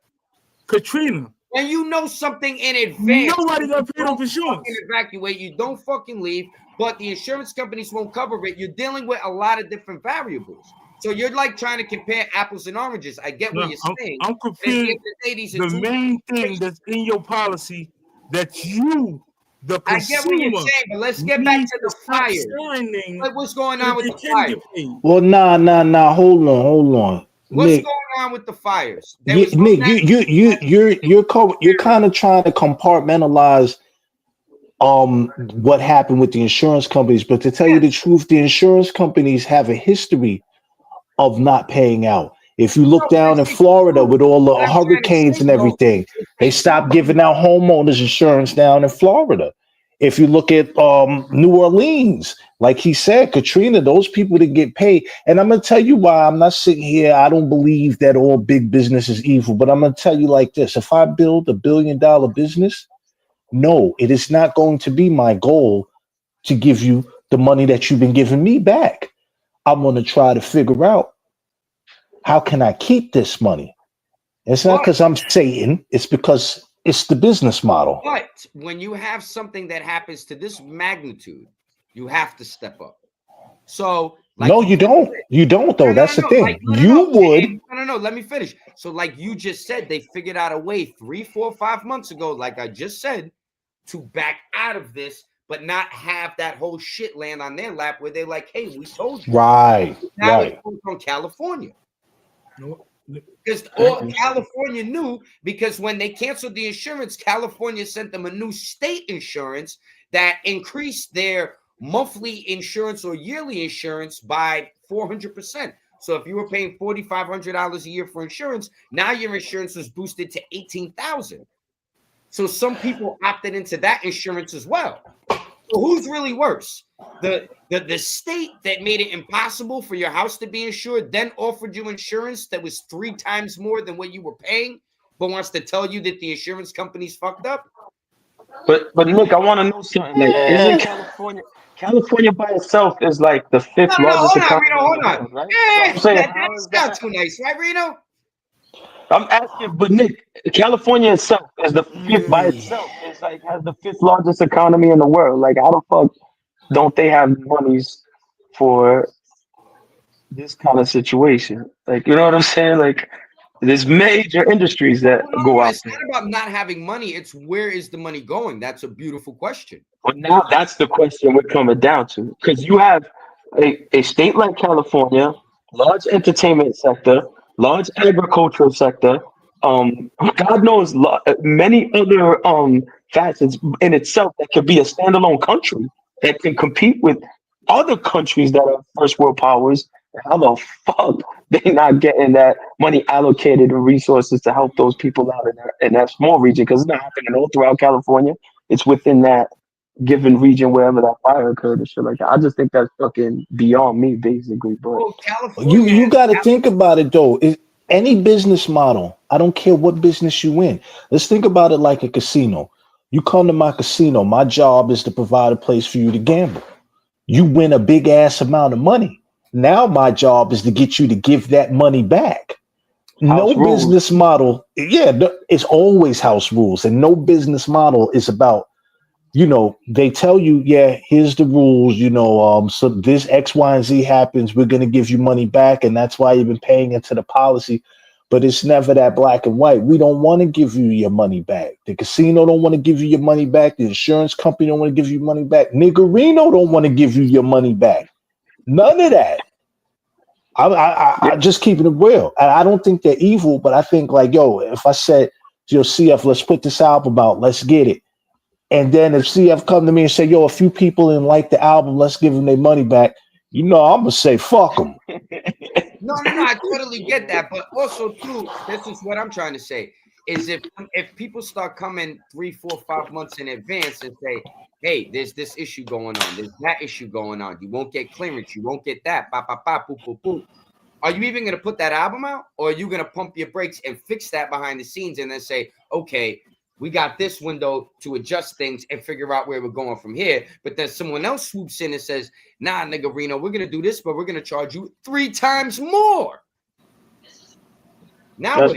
Katrina. And you know something in advance. Nobody got paid off insurance. Evacuate. You don't fucking leave, but the insurance companies won't cover it. You're dealing with a lot of different variables. So you're like trying to compare apples and oranges. I get what you're saying. I'm confused. The main thing that's in your policy that you, the consumer, I get what you're saying, but let's get back to the fires. Like, what's going on with the fires? Well, nah. Hold on. What's Nick, going on with the fires? Nick, you're kind of trying to compartmentalize what happened with the insurance companies, but to tell you the truth, the insurance companies have a history of not paying out. If you look down in Florida with all the hurricanes and everything, they stopped giving out homeowners insurance down in Florida. If you look at New Orleans, like he said, Katrina, those people didn't get paid. And I'm going to tell you why I'm not sitting here. I don't believe that all big business is evil, but I'm going to tell you like this. If I build $1 billion business, no, it is not going to be my goal to give you the money that you've been giving me back. I'm going to try to figure out how can I keep this money. It's not because I'm Satan. It's because it's the business model. But when you have something that happens to this magnitude, you have to step up. So, like, no, you don't. You don't, though. That's the thing. You would. No. Let me finish. So, like you just said, they figured out a way 3, 4, 5 months ago, like I just said, to back out of this, but not have that whole shit land on their lap where they're like, "Hey, we told you." Right. Now right. it's from California. No. Because all California knew, because when they canceled the insurance, California sent them a new state insurance that increased their monthly insurance or yearly insurance by 400%. So if you were paying $4,500 a year for insurance, now your insurance was boosted to $18,000. So some people opted into that insurance as well. So who's really worse? The state that made it impossible for your house to be insured, then offered you insurance that was 3 times more than what you were paying, but wants to tell you that the insurance company's fucked up? But Nick, I want to know something. Like, isn't California by itself is like the 5th largest economy? Hold on. Right? Yeah, So that's not too nice, right, Reno? I'm asking, but Nick, California itself is the 5th by itself. It's like has the 5th largest economy in the world. Like, how the fuck don't they have monies for this kind of situation? Like, you know what I'm saying? Like, there's major industries that go out it's there. not about not having money. It's where is the money going? That's a beautiful question. But now that's the question we're coming down to. Because you have a state like California, large entertainment sector, large agricultural sector, God knows many other facets in itself that could be a standalone country that can compete with other countries that are first world powers. How the fuck they not getting that money allocated and resources to help those people out in that small region? Because it's not happening all throughout California. It's within that given region wherever that fire occurred and shit like that. I just think that's fucking beyond me, basically. But you got to think about it though. Any business model, I don't care what business you in. Let's think about it like a casino. You come to my casino, my job is to provide a place for you to gamble. You win a big ass amount of money. Now my job is to get you to give that money back. No business model, it's always house rules, and no business model is about, they tell you, here's the rules, so this X, Y, and Z happens, we're going to give you money back, and that's why you've been paying into the policy. But it's never that black and white. We don't want to give you your money back. The casino don't want to give you your money back. The insurance company don't want to give you money back. Niggerino don't want to give you your money back. None of that. I just keeping it real. I don't think they're evil, but I think like, if I said, CF, let's put this album out, let's get it. And then if CF come to me and say, a few people didn't like the album, let's give them their money back. I'm going to say, fuck them. No, I totally get that. But also, too, this is what I'm trying to say, is if people start coming 3, 4, 5 months in advance and say, hey, there's this issue going on, there's that issue going on, you won't get clearance, you won't get that, boop, boop, boop. Are you even going to put that album out? Or are you going to pump your brakes and fix that behind the scenes and then say, okay, we got this window to adjust things and figure out where we're going from here. But then someone else swoops in and says, nah, nigga, Reno, we're going to do this, but we're going to charge you 3 times more. Now that's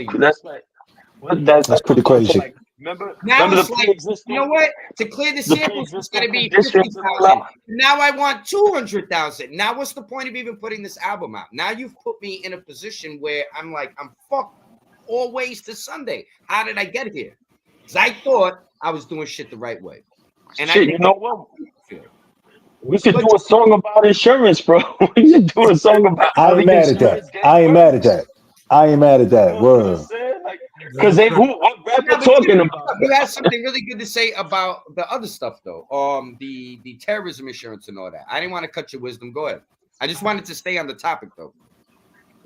pretty crazy. Like, remember it's like, you know what? To clear the samples, it's going to be 50,000. Now I want 200,000. Now what's the point of even putting this album out? Now you've put me in a position where I'm fucked all ways to Sunday. How did I get here? Because I thought I was doing shit the right way. And you know what? We should do a song about insurance, bro. We should do a song about. I ain't mad at that. Word. Because what rapper talking about? You had something really good to say about the other stuff, though. The terrorism insurance and all that. I didn't want to cut your wisdom. Go ahead. I just wanted to stay on the topic, though.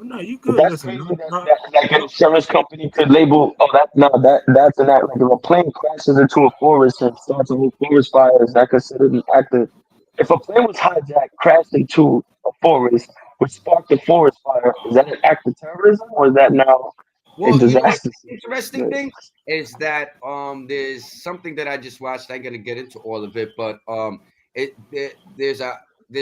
No, you But good. that's Listen, crazy that like an insurance company could label. Oh, that's an act. Like if a plane crashes into a forest and starts a whole forest fire, is that considered an act of? If a plane was hijacked, crashed into a forest, which sparked a forest fire, is that an act of terrorism or is that now a Well, you know what's disaster the interesting situation? thing is that there's something that I just watched. I'm gonna get into all of it, but there's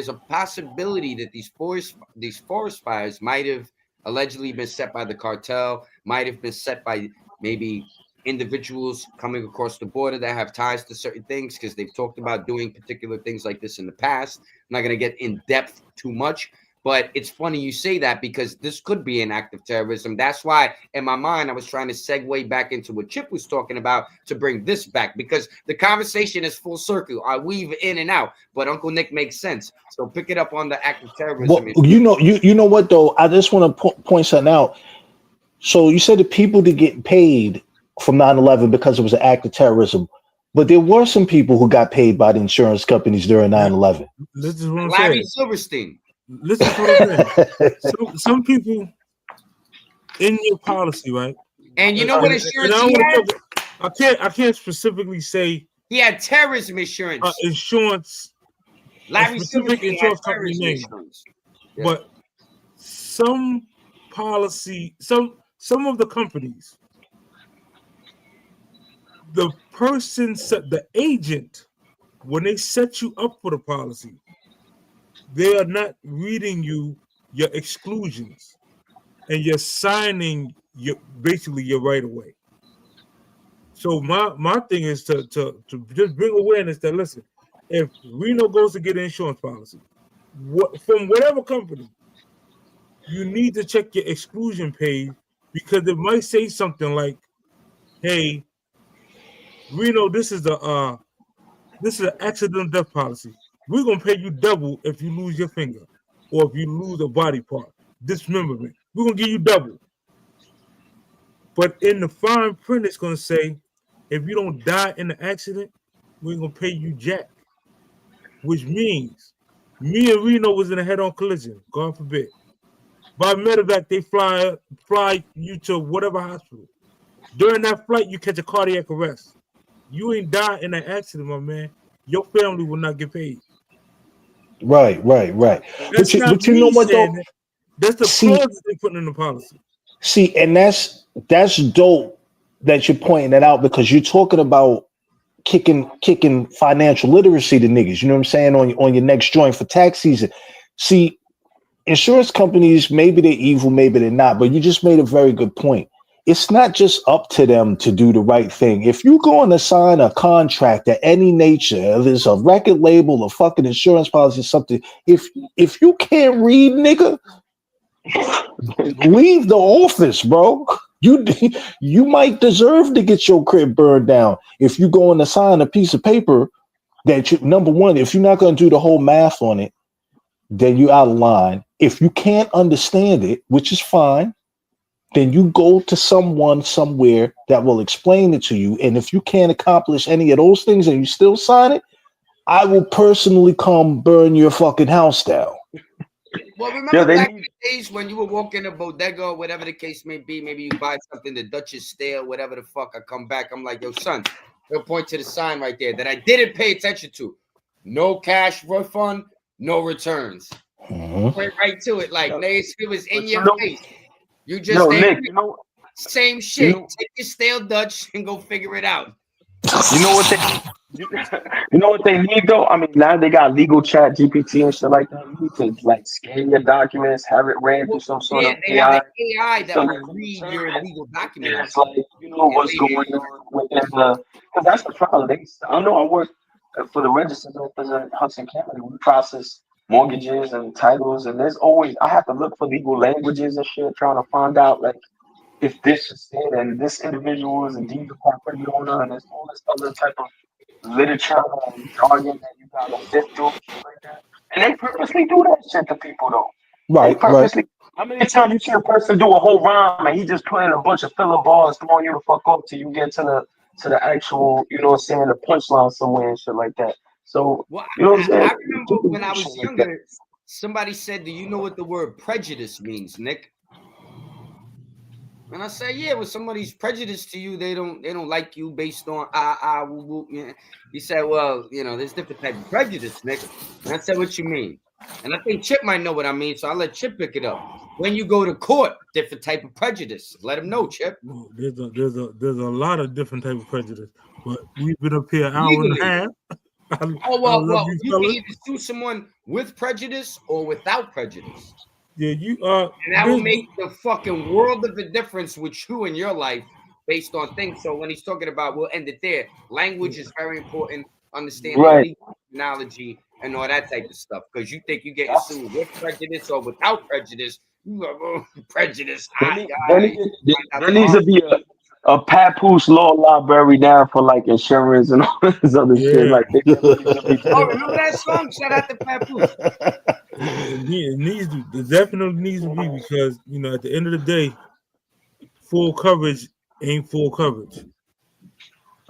a possibility that these forest fires might have allegedly been set by the cartel, might have been set by maybe individuals coming across the border that have ties to certain things because they've talked about doing particular things like this in the past. I'm not gonna get in depth too much. But it's funny you say that because this could be an act of terrorism. That's why, in my mind, I was trying to segue back into what Chip was talking about to bring this back because the conversation is full circle. I weave in and out, but Uncle Nick makes sense. So pick it up on the act of terrorism. Well, you know what though? I just want to point something out. So you said the people that get paid from 9/11 because it was an act of terrorism, but there were some people who got paid by the insurance companies during 9/11. This is what I'm Larry saying. Silverstein. Listen to what I'm saying. Some people in your policy, right? And you know what insurance he had? I can't specifically say He had terrorism insurance. Insurance. Larry Specific Silverstein insurance had company terrorism name. insurance. Yeah. But some policy, some of the companies, the person set the agent when they set you up for the policy, they are not reading you your exclusions and you're signing basically your right away. So my thing is to just bring awareness that listen, if Reno goes to get an insurance policy, from whatever company, you need to check your exclusion page because it might say something like, "Hey, Reno, this is an accidental death policy. We're gonna pay you double if you lose your finger or if you lose a body part, dismemberment. We're gonna give you double." But in the fine print, it's gonna say, if you don't die in the accident, we're gonna pay you jack. Which means me and Reno was in a head-on collision, God forbid. By medevac, they fly you to whatever hospital. During that flight, you catch a cardiac arrest. You ain't die in that accident, my man. Your family will not get paid. Right. That's But you know what though? that. That's the clause they put in the policy. See, and that's dope that you're pointing that out because you're talking about kicking financial literacy to niggas. You know what I'm saying on your next joint for tax season. See, insurance companies, maybe they're evil, maybe they're not, but you just made a very good point. It's not just up to them to do the right thing. If you're going to sign a contract of any nature, if it's a record label, a fucking insurance policy, something, if you can't read, nigga, leave the office, bro. You might deserve to get your crib burned down if you going to sign a piece of paper that you, number one, if you're not going to do the whole math on it, then you out of line. If you can't understand it, which is fine, then you go to someone somewhere that will explain it to you. And if you can't accomplish any of those things and you still sign it, I will personally come burn your fucking house down. Well, remember back in the days when you would walk in a bodega or whatever the case may be, maybe you buy something, the Dutch is stale, whatever the fuck. I come back, I'm like, yo, son, he'll point to the sign right there that I didn't pay attention to. No cash refund, no returns. Went right to it, like, it was in your face. You just Nick, same shit. Take your stale Dutch and go figure it out. You know what they need though? I mean, now they got legal chat GPT and shit like that. You need to like scan your documents, have it ran through some sort of they AI. have an AI that will read your legal documents. It's like what's going on within the because that's the problem. I know I work for the registered office at Hudson County. We process mortgages and titles, and there's always I have to look for legal languages and shit, trying to find out like if this is it and this individual is indeed the property owner, and there's all this other type of literature and jargon that you gotta sift through, shit like that. And they purposely do that shit to people though. Right. How many times you see a person do a whole rhyme and he just put in a bunch of filler bars throwing you the fuck up till you get to the actual, you know what I'm saying, the punchline somewhere and shit like that. So you know what I'm saying? I remember when I was younger, somebody said, do you know what the word prejudice means, Nick? And I say, yeah, when somebody's prejudiced to you, they don't like you based on woo, woo. Yeah. He said, well, you know, there's different type of prejudice, Nick. And I said, what you mean? And I think Chip might know what I mean, so I'll let Chip pick it up. When you go to court, different type of prejudice. Let him know, Chip. There's a lot of different type of prejudice, but we've been up here an hour Legally. and a half. I Well, love you you can fellas. either sue someone with prejudice or without prejudice. Yeah, you And that will make the fucking world of a difference with you in your life based on things. So when he's talking about, we'll end it there. Language is very important. Understanding Right. terminology and all that type of stuff. Because you think you get sued with prejudice or without prejudice. You are prejudice. There needs to be a papoose law library down for like insurance and all this other shit. Like they definitely should be Oh, remember that song? Shout out to Papoose. It definitely needs to be, because you know, at the end of the day, full coverage ain't full coverage.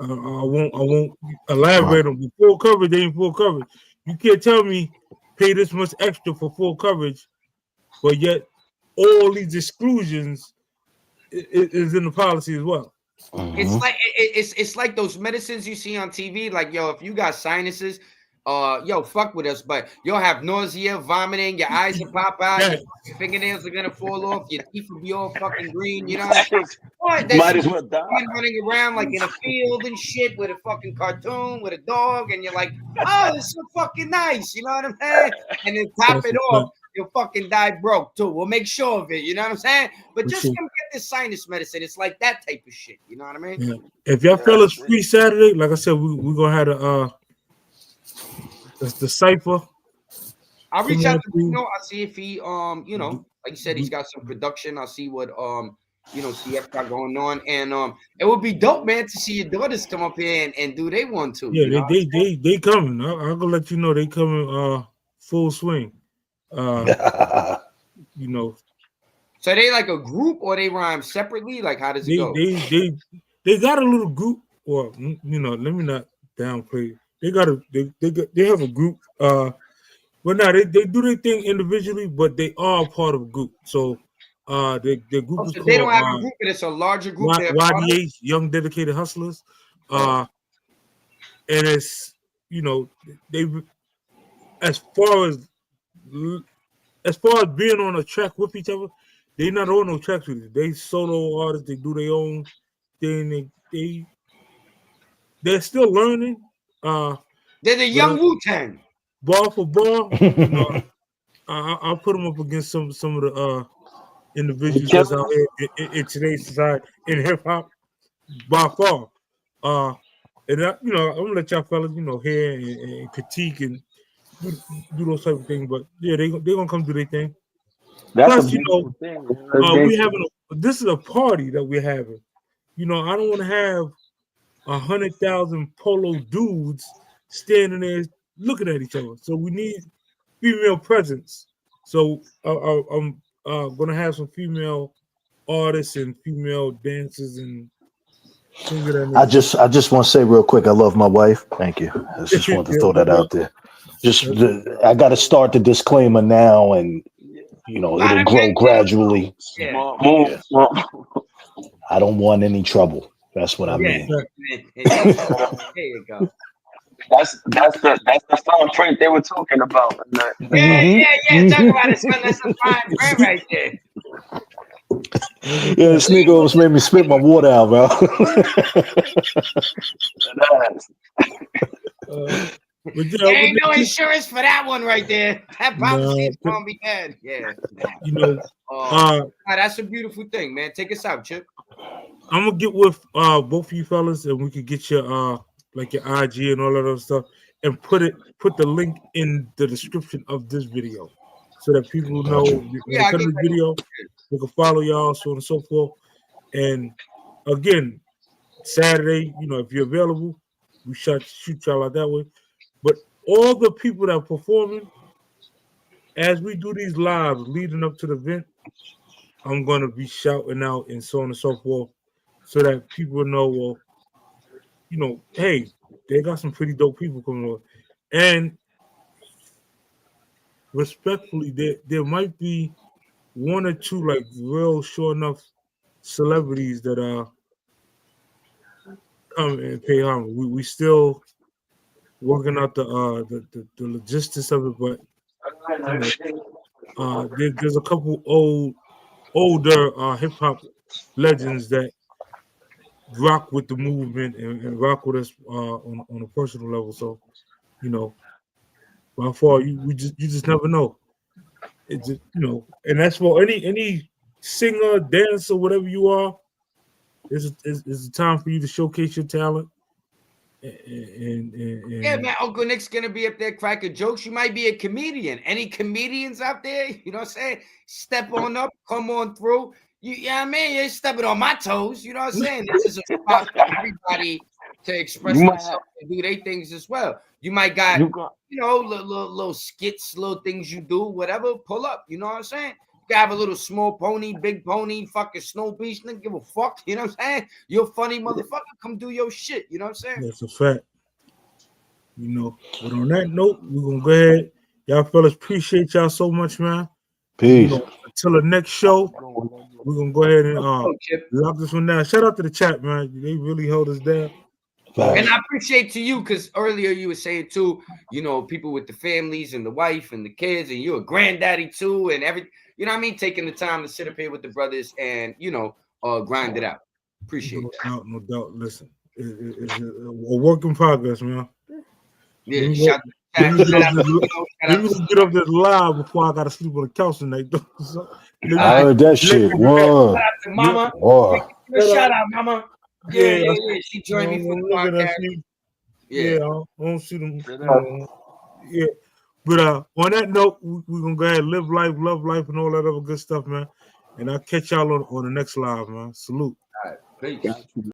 I won't elaborate on the full coverage ain't full coverage. You can't tell me pay this much extra for full coverage, but yet all these exclusions is in the policy as well. It's like those medicines you see on TV. Like, yo, if you got sinuses, yo, fuck with us, but you'll have nausea, vomiting, your eyes will pop out, your fingernails are gonna fall off, your teeth will be all fucking green. You know what I'm saying? What? Might as well die. Running around like in a field and shit with a fucking cartoon with a dog, and you're like, oh, this is so fucking nice. You know what I'm saying? And then top it off, you'll fucking die broke too. We'll make sure of it. You know what I'm saying? But just come get this sinus medicine. It's like that type of shit. You know what I mean? Yeah. If y'all fellas free Saturday, like I said, we're gonna have the cipher. I'll reach out to Reno. I'll see if he you know, like you said, he's got some production. I'll see what you know, CF got going on. And it would be dope, man, to see your daughters come up here and do they want to. Yeah, you know? they coming. I'll go let you know they coming full swing. You know. So they like a group or they rhyme separately? Like, how does it go? They got a little group, or you know, let me not downplay. They have a group. But now they do their thing individually, but they are part of a group. So the group is so called, they don't have a group, but it's a larger group. YDH, Young Dedicated Hustlers. And it's, you know, they as far as being on a track with each other, they're not on no tracks with you. They solo artists, they do their own thing. They're still learning. They're the young Wu-Tang. Bar for bar, you know, I'll put them up against some of the individuals that's out here in today's society in hip hop by far. And you know, I'm gonna let y'all fellas, you know, hear and critique and do those type of things. But yeah, they gonna come do their thing. That's Plus, a you know, thing. this is a party that we're having. You know, I don't want to have 100,000 polo dudes standing there looking at each other. So we need female presence. So I'm gonna have some female artists and female dancers and things of that nature. I just want to say real quick, I love my wife. Thank you. I just want to throw that out there. I got to start the disclaimer now, and you know it'll grow gradually. Yeah. I don't want any trouble. That's what I mean. There you go. That's the fine print they were talking about. Yeah. Talk about it, son. That's a fine print right there. Yeah, this nigga almost made me spit my water out, bro. There ain't no insurance for that one right there. That policy's gonna be dead. Yeah. You know, that's a beautiful thing, man. Take us out, Chip. I'm gonna get with both of you fellas, and we could get your like your IG and all that other stuff, and put the link in the description of this video, so that people know when they come to the video, they can follow y'all, so on and so forth. And again, Saturday, you know, if you're available, we shoot y'all out that way. But all the people that are performing, as we do these lives leading up to the event, I'm gonna be shouting out and so on and so forth, so that people know, well, you know, hey, they got some pretty dope people coming on. And respectfully, there might be one or two like real sure enough celebrities that come and pay homage. We still working out the logistics of it, but you know, there's a couple older hip hop legends that rock with the movement and rock with us on a personal level. So, you know, by far you just never know. It's just, you know, and that's for any singer, dancer, whatever you are. It's a time for you to showcase your talent. And yeah, man, Uncle Nick's gonna be up there cracking jokes. You might be a comedian. Any comedians out there? You know what I'm saying? Step on up, come on through. Yeah, I mean, you're stepping on my toes. You know what I'm saying? This is a spot for everybody to express themselves and do their things as well. You might got you know, little skits, little things you do, whatever. Pull up. You know what I'm saying? You have a little small pony, big pony, fucking snow beach. Nigga, give a fuck. You know what I'm saying? You're a funny motherfucker. Come do your shit. You know what I'm saying? That's a fact. You know, but on that note, we're gonna go ahead. Y'all fellas, appreciate y'all so much, man. Peace. You know, until the next show, we're gonna go ahead and lock this one down. Shout out to the chat, man. They really held us down. And I appreciate to you because earlier you were saying too, you know, people with the families and the wife and the kids, and you're a granddaddy too, and everything. You know what I mean? Taking the time to sit up here with the brothers and you know, grind it out. Appreciate that. No doubt. Listen, it's a work in progress, man. Yeah, let me get up this live before I gotta sleep on the couch tonight. So, I heard that shit. Whoa. Shout out to Mama. Whoa. Shout out, Mama. Yeah. She joined me for the podcast. Yeah, I don't see them. Yeah, but on that note, we're gonna go ahead and live life, love life, and all that other good stuff, man. And I'll catch y'all on the next live, man. Salute. All right, peace.